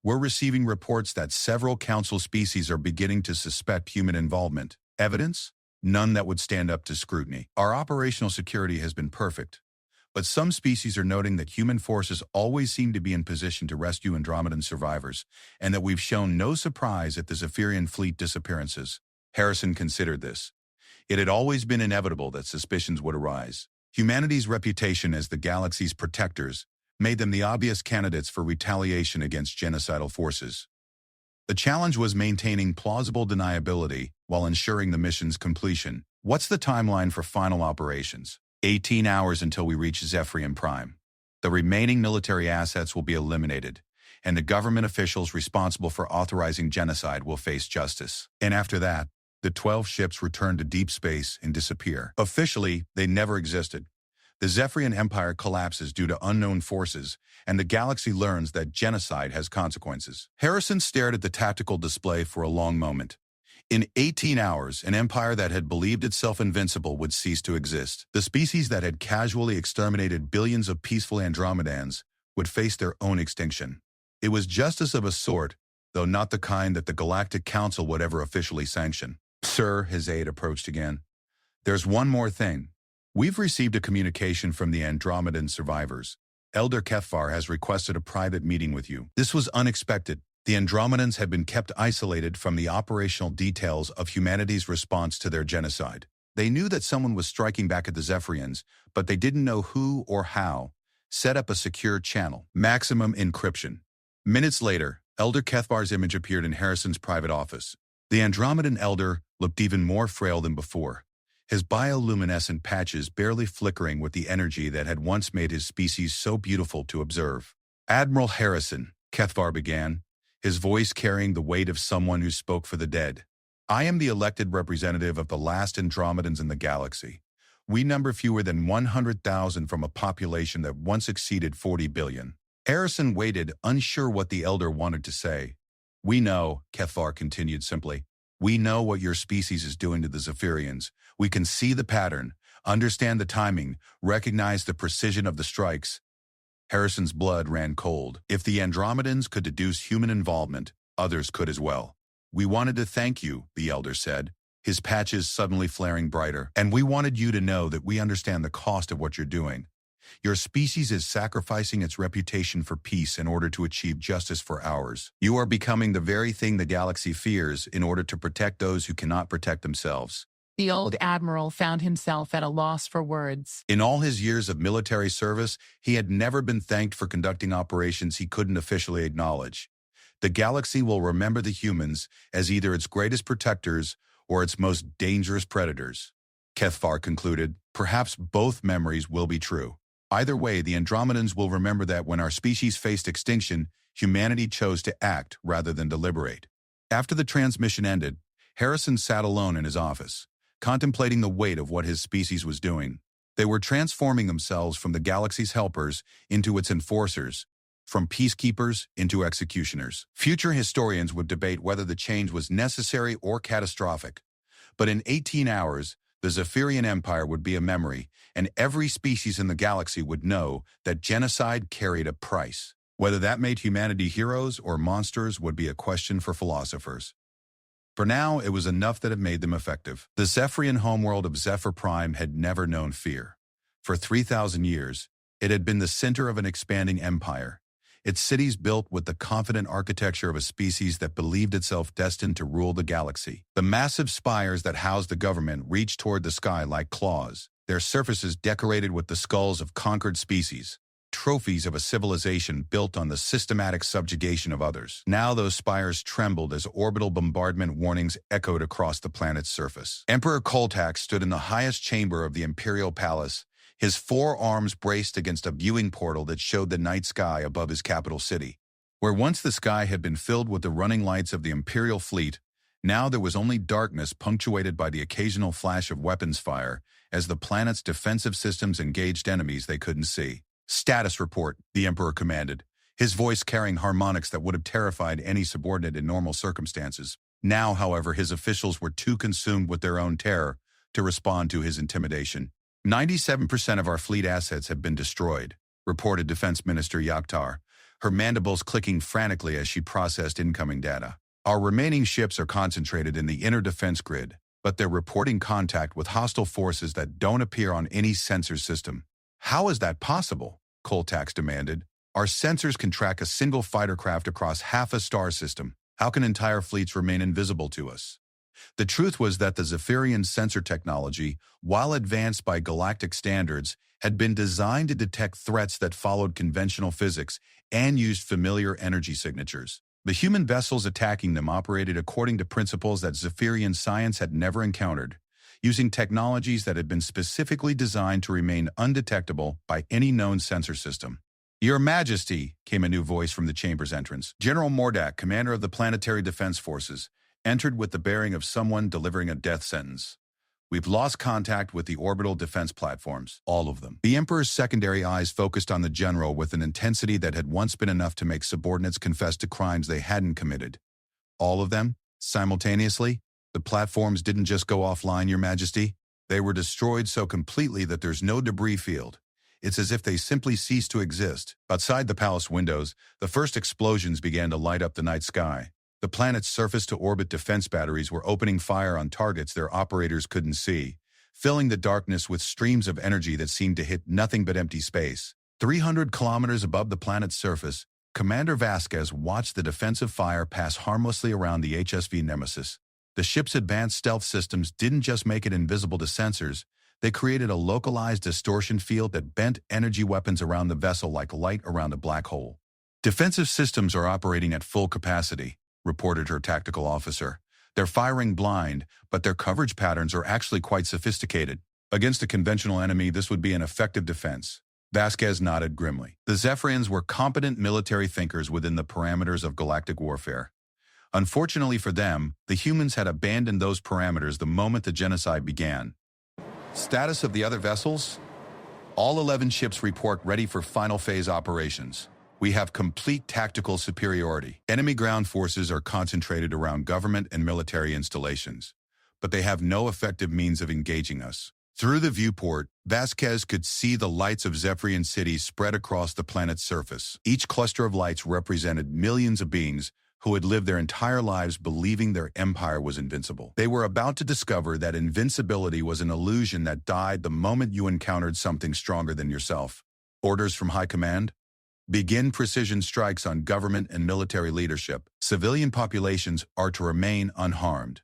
"We're receiving reports that several council species are beginning to suspect human involvement. Evidence? None that would stand up to scrutiny. Our operational security has been perfect. But some species are noting that human forces always seem to be in position to rescue Andromedan survivors, and that we've shown no surprise at the Zephyrian fleet disappearances." Harrison considered this. It had always been inevitable that suspicions would arise. Humanity's reputation as the galaxy's protectors made them the obvious candidates for retaliation against genocidal forces. The challenge was maintaining plausible deniability while ensuring the mission's completion. "What's the timeline for final operations?" 18 hours until we reach Zephyrian Prime. The remaining military assets will be eliminated, and the government officials responsible for authorizing genocide will face justice. And after that, the 12 ships return to deep space and disappear. Officially, they never existed. The Zephyrian Empire collapses due to unknown forces, and the galaxy learns that genocide has consequences. Harrison stared at the tactical display for a long moment. In 18 hours, an empire that had believed itself invincible would cease to exist. The species that had casually exterminated billions of peaceful Andromedans would face their own extinction. It was justice of a sort, though not the kind that the Galactic Council would ever officially sanction. "Sir," his aide approached again, "there's one more thing. We've received a communication from the Andromedan survivors. Elder Kethvar has requested a private meeting with you." This was unexpected. The Andromedans had been kept isolated from the operational details of humanity's response to their genocide. They knew that someone was striking back at the Zephyrians, but they didn't know who or how. Set up a secure channel. Maximum encryption. Minutes later, Elder Kethvar's image appeared in Harrison's private office. The Andromedan elder looked even more frail than before, his bioluminescent patches barely flickering with the energy that had once made his species so beautiful to observe. "Admiral Harrison," Kethvar began, his voice carrying the weight of someone who spoke for the dead. "I am the elected representative of the last Andromedans in the galaxy. We number fewer than 100,000 from a population that once exceeded 40 billion. Harrison waited, unsure what the elder wanted to say. "We know," Kethvar continued simply, "we know what your species is doing to the Zephyrians. We can see the pattern, understand the timing, recognize the precision of the strikes." Harrison's blood ran cold. If the Andromedans could deduce human involvement, others could as well. "We wanted to thank you," the elder said, his patches suddenly flaring brighter. "And we wanted you to know that we understand the cost of what you're doing. Your species is sacrificing its reputation for peace in order to achieve justice for ours. You are becoming the very thing the galaxy fears in order to protect those who cannot protect themselves." The old admiral found himself at a loss for words. In all his years of military service, he had never been thanked for conducting operations he couldn't officially acknowledge. The galaxy will remember the humans as either its greatest protectors or its most dangerous predators. Kethvar concluded, perhaps both memories will be true. Either way, the Andromedans will remember that when our species faced extinction, humanity chose to act rather than deliberate. After the transmission ended, Harrison sat alone in his office, contemplating the weight of what his species was doing. They were transforming themselves from the galaxy's helpers into its enforcers, from peacekeepers into executioners. Future historians would debate whether the change was necessary or catastrophic. But in 18 hours, the Zephyrian Empire would be a memory, and every species in the galaxy would know that genocide carried a price. Whether that made humanity heroes or monsters would be a question for philosophers. For now, it was enough that it made them effective. The Zephyrian homeworld of Zephyr Prime had never known fear. For 3,000 years, it had been the center of an expanding empire, its cities built with the confident architecture of a species that believed itself destined to rule the galaxy. The massive spires that housed the government reached toward the sky like claws, their surfaces decorated with the skulls of conquered species, trophies of a civilization built on the systematic subjugation of others. Now those spires trembled as orbital bombardment warnings echoed across the planet's surface. Emperor Koltak stood in the highest chamber of the Imperial Palace, his four arms braced against a viewing portal that showed the night sky above his capital city. Where once the sky had been filled with the running lights of the Imperial fleet, now there was only darkness punctuated by the occasional flash of weapons fire as the planet's defensive systems engaged enemies they couldn't see. Status report, the Emperor commanded, his voice carrying harmonics that would have terrified any subordinate in normal circumstances. Now, however, his officials were too consumed with their own terror to respond to his intimidation. 97% of our fleet assets have been destroyed, reported Defense Minister Yakhtar, her mandibles clicking frantically as she processed incoming data. Our remaining ships are concentrated in the inner defense grid, but they're reporting contact with hostile forces that don't appear on any sensor system. How is that possible? Koltax demanded. Our sensors can track a single fighter craft across half a star system. How can entire fleets remain invisible to us? The truth was that the Zephyrian sensor technology, while advanced by galactic standards, had been designed to detect threats that followed conventional physics and used familiar energy signatures. The human vessels attacking them operated according to principles that Zephyrian science had never encountered, using technologies that had been specifically designed to remain undetectable by any known sensor system. Your Majesty, came a new voice from the chamber's entrance. General Mordak, commander of the Planetary Defense Forces, entered with the bearing of someone delivering a death sentence. We've lost contact with the orbital defense platforms, all of them. The Emperor's secondary eyes focused on the general with an intensity that had once been enough to make subordinates confess to crimes they hadn't committed. All of them? Simultaneously? The platforms didn't just go offline, Your Majesty. They were destroyed so completely that there's no debris field. It's as if they simply ceased to exist. Outside the palace windows, the first explosions began to light up the night sky. The planet's surface-to-orbit defense batteries were opening fire on targets their operators couldn't see, filling the darkness with streams of energy that seemed to hit nothing but empty space. 300 kilometers above the planet's surface, Commander Vasquez watched the defensive fire pass harmlessly around the HSV Nemesis. The ship's advanced stealth systems didn't just make it invisible to sensors, they created a localized distortion field that bent energy weapons around the vessel like light around a black hole. Defensive systems are operating at full capacity, reported her tactical officer. They're firing blind, but their coverage patterns are actually quite sophisticated. Against a conventional enemy, this would be an effective defense. Vasquez nodded grimly. The Zephyrians were competent military thinkers within the parameters of galactic warfare. Unfortunately for them, the humans had abandoned those parameters the moment the genocide began. Status of the other vessels? All 11 ships report ready for final phase operations. We have complete tactical superiority. Enemy ground forces are concentrated around government and military installations, but they have no effective means of engaging us. Through the viewport, Vasquez could see the lights of Zephyrian cities spread across the planet's surface. Each cluster of lights represented millions of beings who had lived their entire lives believing their empire was invincible. They were about to discover that invincibility was an illusion that died the moment you encountered something stronger than yourself. Orders from High Command? Begin precision strikes on government and military leadership. Civilian populations are to remain unharmed.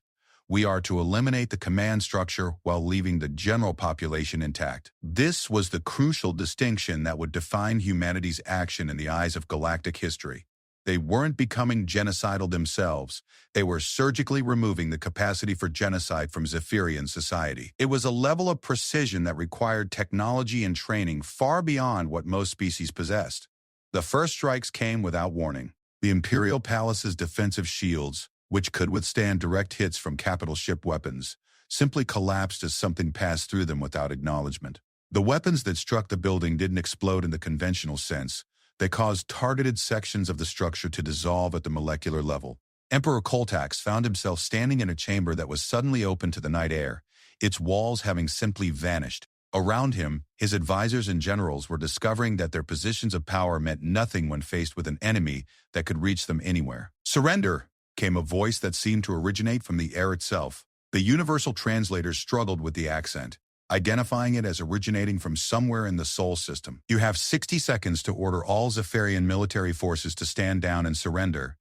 We are to eliminate the command structure while leaving the general population intact. This was the crucial distinction that would define humanity's action in the eyes of galactic history. They weren't becoming genocidal themselves. They were surgically removing the capacity for genocide from Zephyrian society. It was a level of precision that required technology and training far beyond what most species possessed. The first strikes came without warning. The Imperial Palace's defensive shields, which could withstand direct hits from capital ship weapons, simply collapsed as something passed through them without acknowledgement. The weapons that struck the building didn't explode in the conventional sense. They caused targeted sections of the structure to dissolve at the molecular level. Emperor Coltax found himself standing in a chamber that was suddenly open to the night air, its walls having simply vanished. Around him, his advisors and generals were discovering that their positions of power meant nothing when faced with an enemy that could reach them anywhere. "Surrender!" came a voice that seemed to originate from the air itself. The universal translators struggled with the accent, identifying it as originating from somewhere in the Sol system. "You have 60 seconds to order all Zephyrian military forces to stand down and surrender."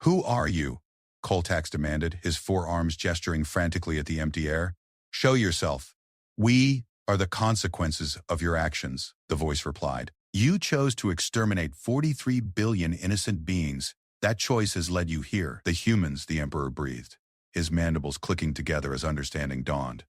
"Who are you?" Coltax demanded, his forearms gesturing frantically at the empty air. "Show yourself." "We are the consequences of your actions," the voice replied. "You chose to exterminate 43 billion innocent beings. That choice has led you here." "The humans," the Emperor breathed, his mandibles clicking together as understanding dawned.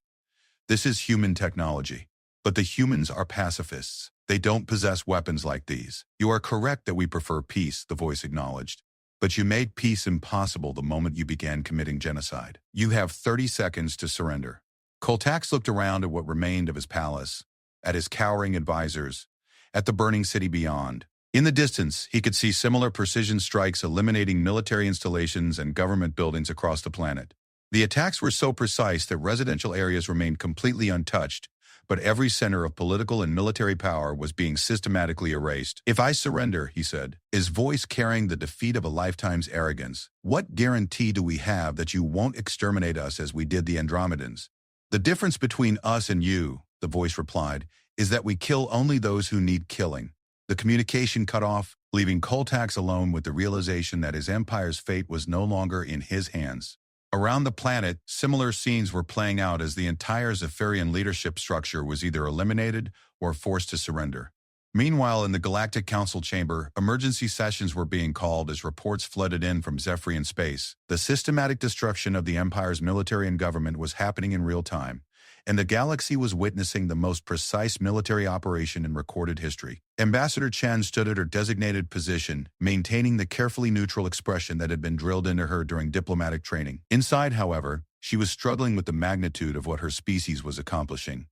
"This is human technology. But the humans are pacifists. They don't possess weapons like these." "You are correct that we prefer peace," the voice acknowledged. "But you made peace impossible the moment you began committing genocide. You have 30 seconds to surrender." Coltax looked around at what remained of his palace, at his cowering advisors, at the burning city beyond. In the distance, he could see similar precision strikes eliminating military installations and government buildings across the planet. The attacks were so precise that residential areas remained completely untouched, but every center of political and military power was being systematically erased. "If I surrender," he said, his voice carrying the defeat of a lifetime's arrogance, "what guarantee do we have that you won't exterminate us as we did the Andromedans?" "The difference between us and you," the voice replied, "is that we kill only those who need killing." The communication cut off, leaving Coltax alone with the realization that his empire's fate was no longer in his hands. Around the planet, similar scenes were playing out as the entire Zephyrian leadership structure was either eliminated or forced to surrender. Meanwhile, in the Galactic Council chamber, emergency sessions were being called as reports flooded in from Zephyrian space. The systematic destruction of the Empire's military and government was happening in real time, and the galaxy was witnessing the most precise military operation in recorded history. Ambassador Chen stood at her designated position, maintaining the carefully neutral expression that had been drilled into her during diplomatic training. Inside, however, she was struggling with the magnitude of what her species was accomplishing.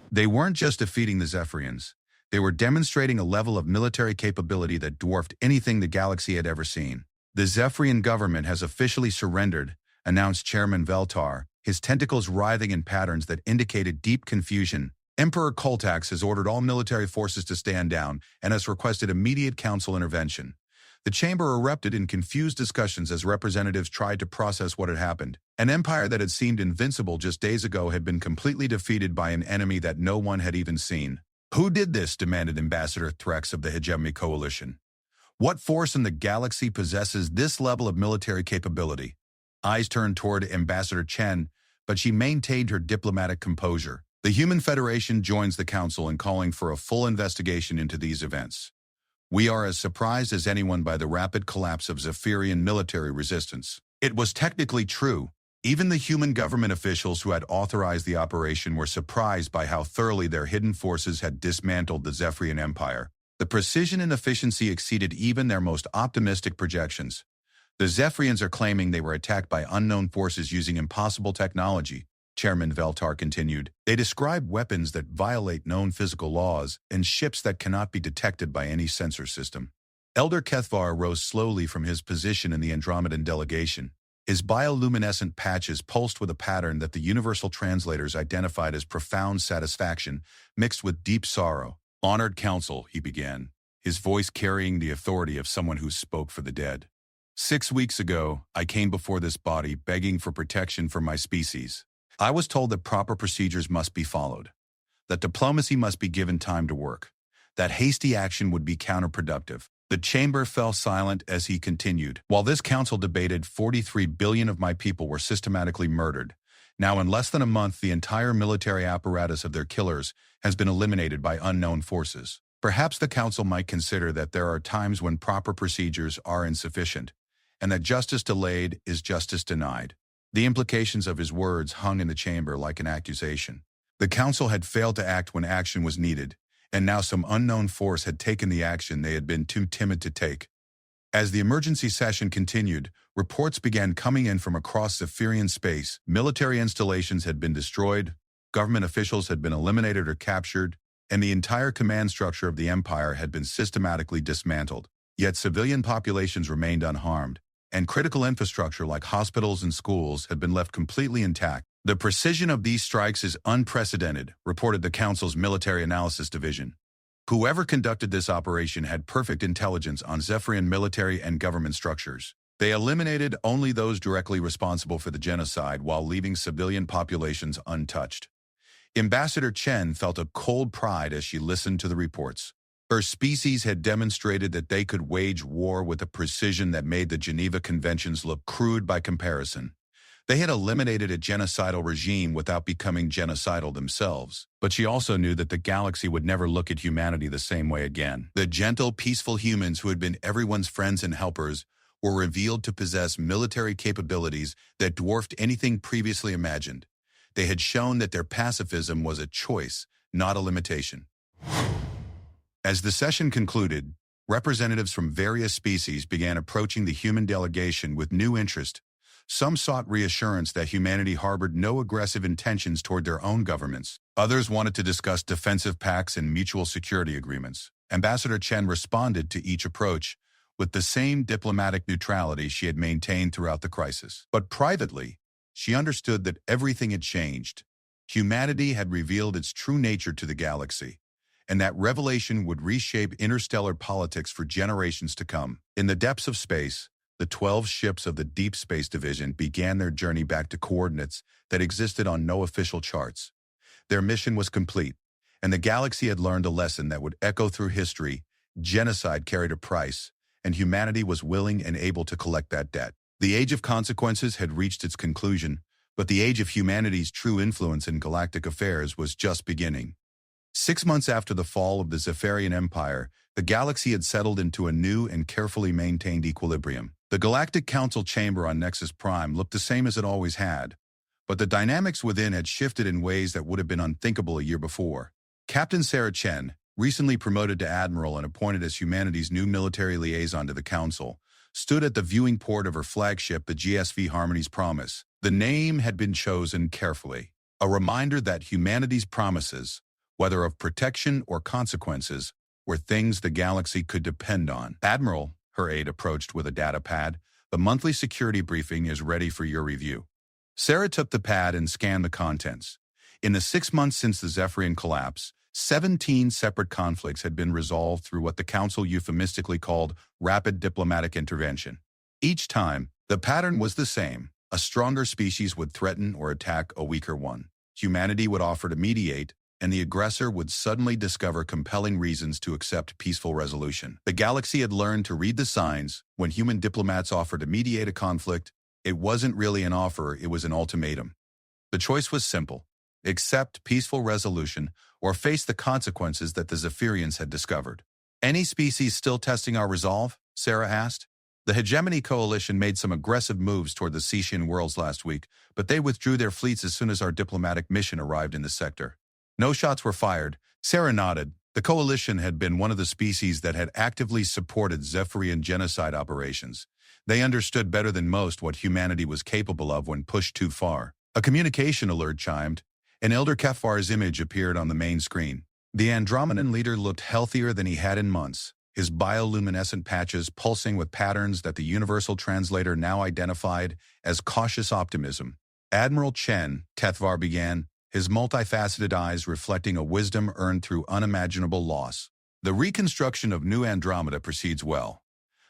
They weren't just defeating the Zephyrians. They were demonstrating a level of military capability that dwarfed anything the galaxy had ever seen. "The Zephyrian government has officially surrendered," announced Chairman Veltar, his tentacles writhing in patterns that indicated deep confusion. "Emperor Coltax has ordered all military forces to stand down and has requested immediate council intervention." The chamber erupted in confused discussions as representatives tried to process what had happened. An empire that had seemed invincible just days ago had been completely defeated by an enemy that no one had even seen. "Who did this?" demanded Ambassador Threx of the Hegemony Coalition. "What force in the galaxy possesses this level of military capability?" Eyes turned toward Ambassador Chen, but she maintained her diplomatic composure. "The Human Federation joins the Council in calling for a full investigation into these events. We are as surprised as anyone by the rapid collapse of Zephyrian military resistance." It was technically true. Even the human government officials who had authorized the operation were surprised by how thoroughly their hidden forces had dismantled the Zephyrian Empire. The precision and efficiency exceeded even their most optimistic projections. "The Zephyrians are claiming they were attacked by unknown forces using impossible technology," Chairman Veltar continued. "They describe weapons that violate known physical laws and ships that cannot be detected by any sensor system." Elder Kethvar rose slowly from his position in the Andromedan delegation. His bioluminescent patches pulsed with a pattern that the universal translators identified as profound satisfaction mixed with deep sorrow. "Honored Council," he began, his voice carrying the authority of someone who spoke for the dead. 6 weeks ago, I came before this body begging for protection for my species. I was told that proper procedures must be followed, that diplomacy must be given time to work, that hasty action would be counterproductive. The chamber fell silent as he continued. While this council debated 43 billion of my people were systematically murdered, now in less than a month the entire military apparatus of their killers has been eliminated by unknown forces. Perhaps the council might consider that there are times when proper procedures are insufficient, and that justice delayed is justice denied. The implications of his words hung in the chamber like an accusation. The council had failed to act when action was needed, and now some unknown force had taken the action they had been too timid to take. As the emergency session continued, reports began coming in from across Zephyrian space. Military installations had been destroyed, government officials had been eliminated or captured, and the entire command structure of the Empire had been systematically dismantled. Yet civilian populations remained unharmed, and critical infrastructure like hospitals and schools had been left completely intact. The precision of these strikes is unprecedented, reported the Council's Military Analysis Division. Whoever conducted this operation had perfect intelligence on Zephyrian military and government structures. They eliminated only those directly responsible for the genocide while leaving civilian populations untouched. Ambassador Chen felt a cold pride as she listened to the reports. Her species had demonstrated that they could wage war with a precision that made the Geneva Conventions look crude by comparison. They had eliminated a genocidal regime without becoming genocidal themselves. But she also knew that the galaxy would never look at humanity the same way again. The gentle, peaceful humans who had been everyone's friends and helpers were revealed to possess military capabilities that dwarfed anything previously imagined. They had shown that their pacifism was a choice, not a limitation. As the session concluded, representatives from various species began approaching the human delegation with new interest. Some sought reassurance that humanity harbored no aggressive intentions toward their own governments. Others wanted to discuss defensive pacts and mutual security agreements. Ambassador Chen responded to each approach with the same diplomatic neutrality she had maintained throughout the crisis. But privately, she understood that everything had changed. Humanity had revealed its true nature to the galaxy, and that revelation would reshape interstellar politics for generations to come. In the depths of space, the 12 ships of the Deep Space Division began their journey back to coordinates that existed on no official charts. Their mission was complete, and the galaxy had learned a lesson that would echo through history. Genocide carried a price, and humanity was willing and able to collect that debt. The age of consequences had reached its conclusion, but the age of humanity's true influence in galactic affairs was just beginning. 6 months after the fall of the Zephyrian Empire, the galaxy had settled into a new and carefully maintained equilibrium. The Galactic Council chamber on Nexus Prime looked the same as it always had, but the dynamics within had shifted in ways that would have been unthinkable a year before. Captain Sarah Chen, recently promoted to Admiral and appointed as humanity's new military liaison to the Council, stood at the viewing port of her flagship, the GSV Harmony's Promise. The name had been chosen carefully, a reminder that humanity's promises, whether of protection or consequences, were things the galaxy could depend on. Admiral, her aide approached with a data pad, the monthly security briefing is ready for your review. Sarah took the pad and scanned the contents. In the 6 months since the Zephyrian collapse, 17 separate conflicts had been resolved through what the Council euphemistically called rapid diplomatic intervention. Each time, the pattern was the same. A stronger species would threaten or attack a weaker one. Humanity would offer to mediate, and the aggressor would suddenly discover compelling reasons to accept peaceful resolution. The galaxy had learned to read the signs. When human diplomats offered to mediate a conflict, it wasn't really an offer, it was an ultimatum. The choice was simple: accept peaceful resolution or face the consequences that the Zephyrians had discovered. Any species still testing our resolve? Sarah asked. The Hegemony Coalition made some aggressive moves toward the Sishian worlds last week, but they withdrew their fleets as soon as our diplomatic mission arrived in the sector. No shots were fired. Sarah nodded. The coalition had been one of the species that had actively supported Zephyrian genocide operations. They understood better than most what humanity was capable of when pushed too far. A communication alert chimed, and Elder Kephar's image appeared on the main screen. The Andromedan leader looked healthier than he had in months, his bioluminescent patches pulsing with patterns that the Universal Translator now identified as cautious optimism. Admiral Chen, Kethvar began, his multifaceted eyes reflecting a wisdom earned through unimaginable loss. The reconstruction of New Andromeda proceeds well.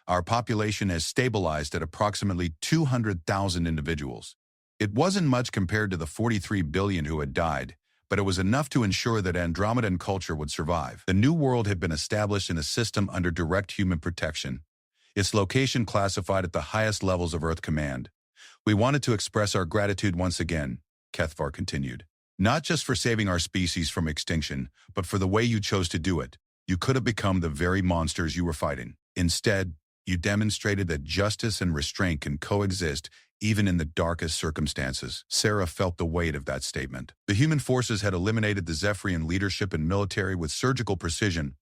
Our population has stabilized at approximately 200,000 individuals. It wasn't much compared to the 43 billion who had died, but it was enough to ensure that Andromedan culture would survive. The new world had been established in a system under direct human protection, its location classified at the highest levels of Earth Command. We wanted to express our gratitude once again, Kethvar continued. Not just for saving our species from extinction, but for the way you chose to do it. You could have become the very monsters you were fighting. Instead, you demonstrated that justice and restraint can coexist even in the darkest circumstances. Sarah felt the weight of that statement. The human forces had eliminated the Zephyrian leadership and military with surgical precision,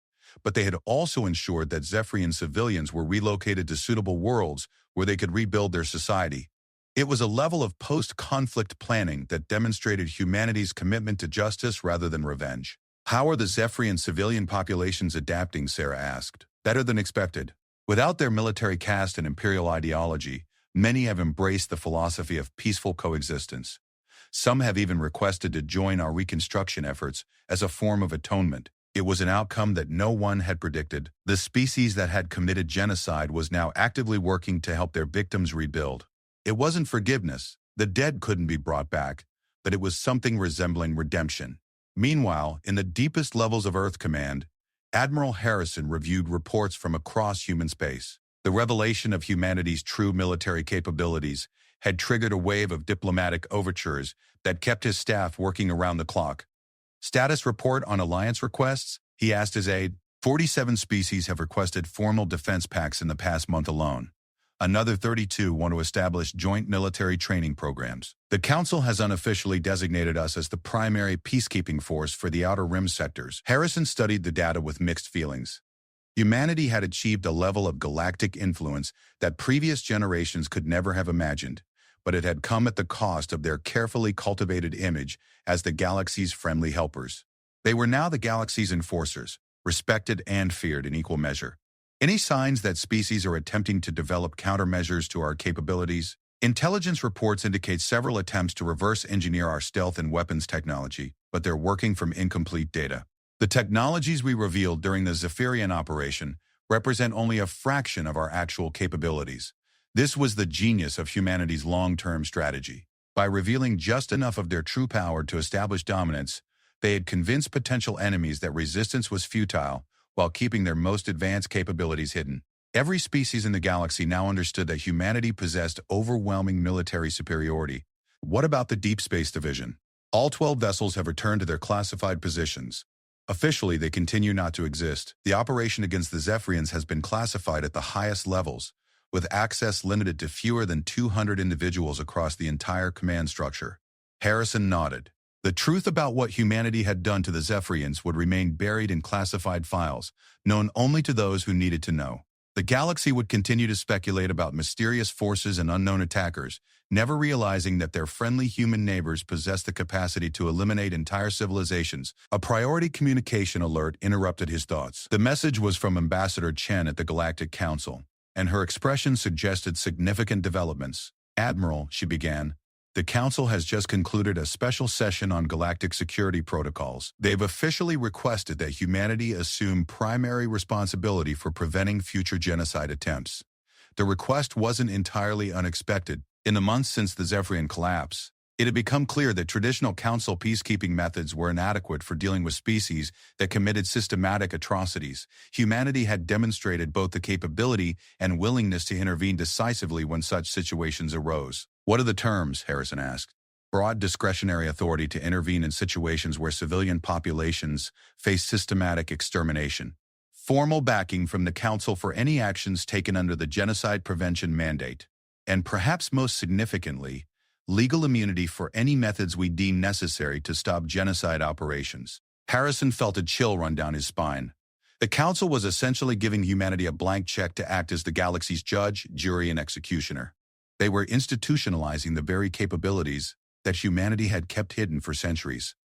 but they had also ensured that Zephyrian civilians were relocated to suitable worlds where they could rebuild their society. It was a level of post-conflict planning that demonstrated humanity's commitment to justice rather than revenge. How are the Zephyrian civilian populations adapting, Sarah asked. Better than expected. Without their military caste and imperial ideology, many have embraced the philosophy of peaceful coexistence. Some have even requested to join our reconstruction efforts as a form of atonement. It was an outcome that no one had predicted. The species that had committed genocide was now actively working to help their victims rebuild. It wasn't forgiveness. The dead couldn't be brought back, but it was something resembling redemption. Meanwhile, in the deepest levels of Earth Command, Admiral Harrison reviewed reports from across human space. The revelation of humanity's true military capabilities had triggered a wave of diplomatic overtures that kept his staff working around the clock. Status report on alliance requests, he asked his aide. 47 species have requested formal defense pacts in the past month alone. Another 32 want to establish joint military training programs. The Council has unofficially designated us as the primary peacekeeping force for the Outer Rim sectors. Harrison studied the data with mixed feelings. Humanity had achieved a level of galactic influence that previous generations could never have imagined, but it had come at the cost of their carefully cultivated image as the galaxy's friendly helpers. They were now the galaxy's enforcers, respected and feared in equal measure. Any signs that species are attempting to develop countermeasures to our capabilities? Intelligence reports indicate several attempts to reverse engineer our stealth and weapons technology, but they're working from incomplete data. The technologies we revealed during the Zephyrian operation represent only a fraction of our actual capabilities. This was the genius of humanity's long-term strategy. By revealing just enough of their true power to establish dominance, they had convinced potential enemies that resistance was futile, while keeping their most advanced capabilities hidden. Every species in the galaxy now understood that humanity possessed overwhelming military superiority. What about the Deep Space Division? All 12 vessels have returned to their classified positions. Officially, they continue not to exist. The operation against the Zephyrians has been classified at the highest levels, with access limited to fewer than 200 individuals across the entire command structure. Harrison nodded. The truth about what humanity had done to the Zephyrians would remain buried in classified files, known only to those who needed to know. The galaxy would continue to speculate about mysterious forces and unknown attackers, never realizing that their friendly human neighbors possessed the capacity to eliminate entire civilizations. A priority communication alert interrupted his thoughts. The message was from Ambassador Chen at the Galactic Council, and her expression suggested significant developments. Admiral, she began, the Council has just concluded a special session on galactic security protocols. They've officially requested that humanity assume primary responsibility for preventing future genocide attempts. The request wasn't entirely unexpected. In the months since the Zephyrian collapse, it had become clear that traditional Council peacekeeping methods were inadequate for dealing with species that committed systematic atrocities. Humanity had demonstrated both the capability and willingness to intervene decisively when such situations arose. What are the terms? Harrison asked. Broad discretionary authority to intervene in situations where civilian populations face systematic extermination. Formal backing from the Council for any actions taken under the Genocide Prevention Mandate. And perhaps most significantly, legal immunity for any methods we deem necessary to stop genocide operations. Harrison felt a chill run down his spine. The Council was essentially giving humanity a blank check to act as the galaxy's judge, jury, and executioner. They were institutionalizing the very capabilities that humanity had kept hidden for centuries.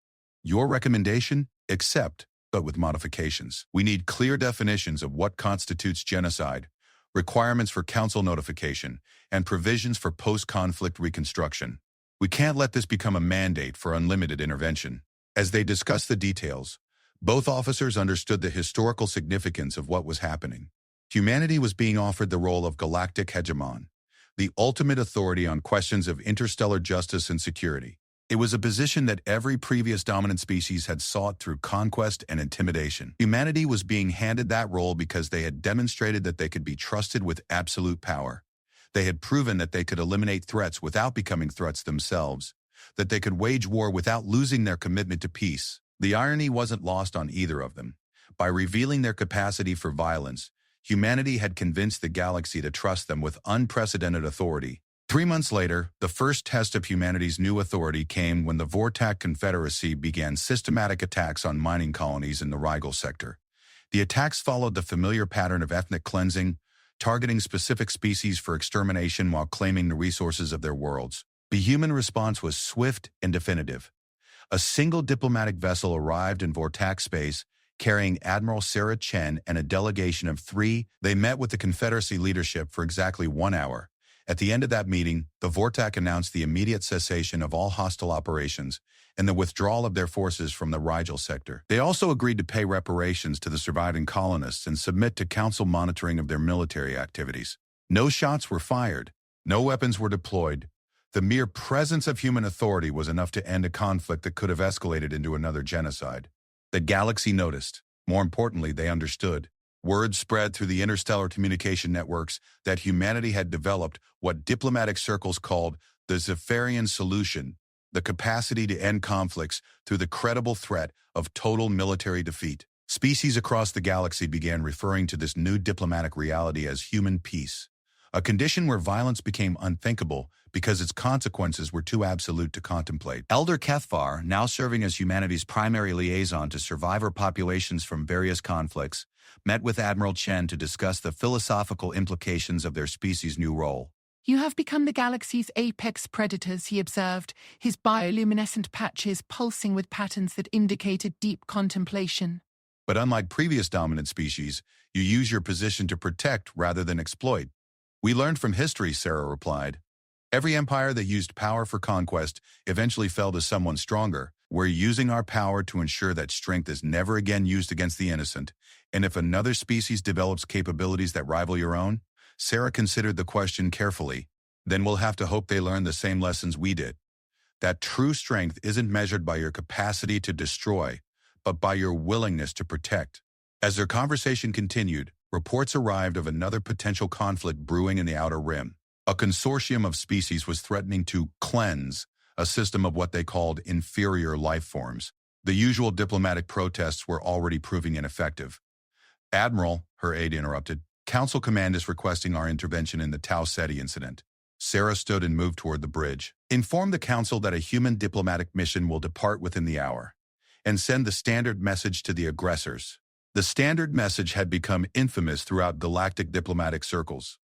Your recommendation? Accept, but with modifications. We need clear definitions of what constitutes genocide, requirements for Council notification, and provisions for post-conflict reconstruction. We can't let this become a mandate for unlimited intervention. As they discussed the details, both officers understood the historical significance of what was happening. Humanity was being offered the role of galactic hegemon, the ultimate authority on questions of interstellar justice and security. It was a position that every previous dominant species had sought through conquest and intimidation. Humanity was being handed that role because they had demonstrated that they could be trusted with absolute power. They had proven that they could eliminate threats without becoming threats themselves, that they could wage war without losing their commitment to peace. The irony wasn't lost on either of them. By revealing their capacity for violence, humanity had convinced the galaxy to trust them with unprecedented authority. 3 months later, the first test of humanity's new authority came when the Vortak Confederacy began systematic attacks on mining colonies in the Rigel sector. The attacks followed the familiar pattern of ethnic cleansing, targeting specific species for extermination while claiming the resources of their worlds. The human response was swift and definitive. A single diplomatic vessel arrived in Vortak space, carrying Admiral Sarah Chen and a delegation of 3. They met with the Confederacy leadership for exactly 1 hour. At the end of that meeting, the Vortak announced the immediate cessation of all hostile operations and the withdrawal of their forces from the Rigel sector. They also agreed to pay reparations to the surviving colonists and submit to council monitoring of their military activities. No shots were fired. No weapons were deployed. The mere presence of human authority was enough to end a conflict that could have escalated into another genocide. The galaxy noticed. More importantly, they understood. Word spread through the interstellar communication networks that humanity had developed what diplomatic circles called the Zephyrian solution, the capacity to end conflicts through the credible threat of total military defeat. Species across the galaxy began referring to this new diplomatic reality as human peace, a condition where violence became unthinkable because its consequences were too absolute to contemplate. Elder Kethvar, now serving as humanity's primary liaison to survivor populations from various conflicts, met with Admiral Chen to discuss the philosophical implications of their species' new role. You have become the galaxy's apex predators, he observed, his bioluminescent patches pulsing with patterns that indicated deep contemplation. But unlike previous dominant species, you use your position to protect rather than exploit. We learned from history, Sarah replied. Every empire that used power for conquest eventually fell to someone stronger. We're using our power to ensure that strength is never again used against the innocent. And if another species develops capabilities that rival your own, Sarah considered the question carefully, then we'll have to hope they learn the same lessons we did. That true strength isn't measured by your capacity to destroy, but by your willingness to protect. As their conversation continued, reports arrived of another potential conflict brewing in the Outer Rim. A consortium of species was threatening to cleanse a system of what they called inferior life forms. The usual diplomatic protests were already proving ineffective. Admiral, her aide interrupted, Council Command is requesting our intervention in the Tau Ceti incident. Sarah stood and moved toward the bridge. Inform the Council that a human diplomatic mission will depart within the hour, and send the standard message to the aggressors. The standard message had become infamous throughout galactic diplomatic circles.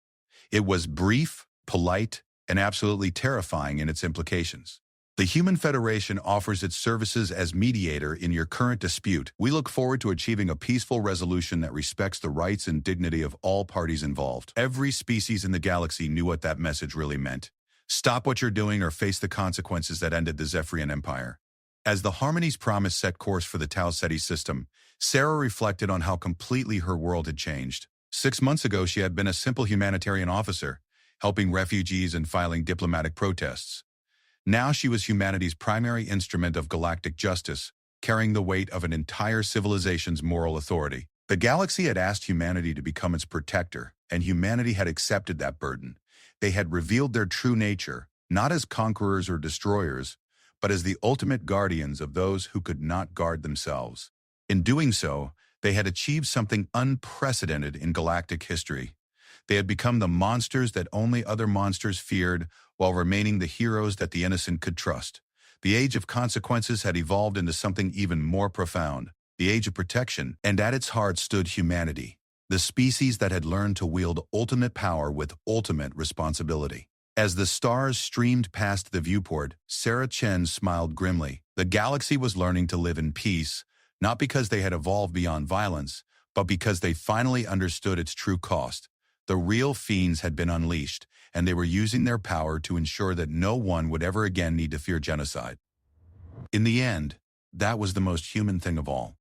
It was brief, polite, and absolutely terrifying in its implications. The Human Federation offers its services as mediator in your current dispute. We look forward to achieving a peaceful resolution that respects the rights and dignity of all parties involved. Every species in the galaxy knew what that message really meant. Stop what you're doing or face the consequences that ended the Zephyrian Empire. As the Harmony's promise set course for the Tau Ceti system, Sarah reflected on how completely her world had changed. 6 months ago, she had been a simple humanitarian officer, helping refugees and filing diplomatic protests. Now she was humanity's primary instrument of galactic justice, carrying the weight of an entire civilization's moral authority. The galaxy had asked humanity to become its protector, and humanity had accepted that burden. They had revealed their true nature, not as conquerors or destroyers, but as the ultimate guardians of those who could not guard themselves. In doing so, they had achieved something unprecedented in galactic history. They had become the monsters that only other monsters feared, while remaining the heroes that the innocent could trust. The age of consequences had evolved into something even more profound, the age of protection, and at its heart stood humanity, the species that had learned to wield ultimate power with ultimate responsibility. As the stars streamed past the viewport, Sarah Chen smiled grimly. The galaxy was learning to live in peace, not because they had evolved beyond violence, but because they finally understood its true cost. The real fiends had been unleashed, and they were using their power to ensure that no one would ever again need to fear genocide. In the end, that was the most human thing of all.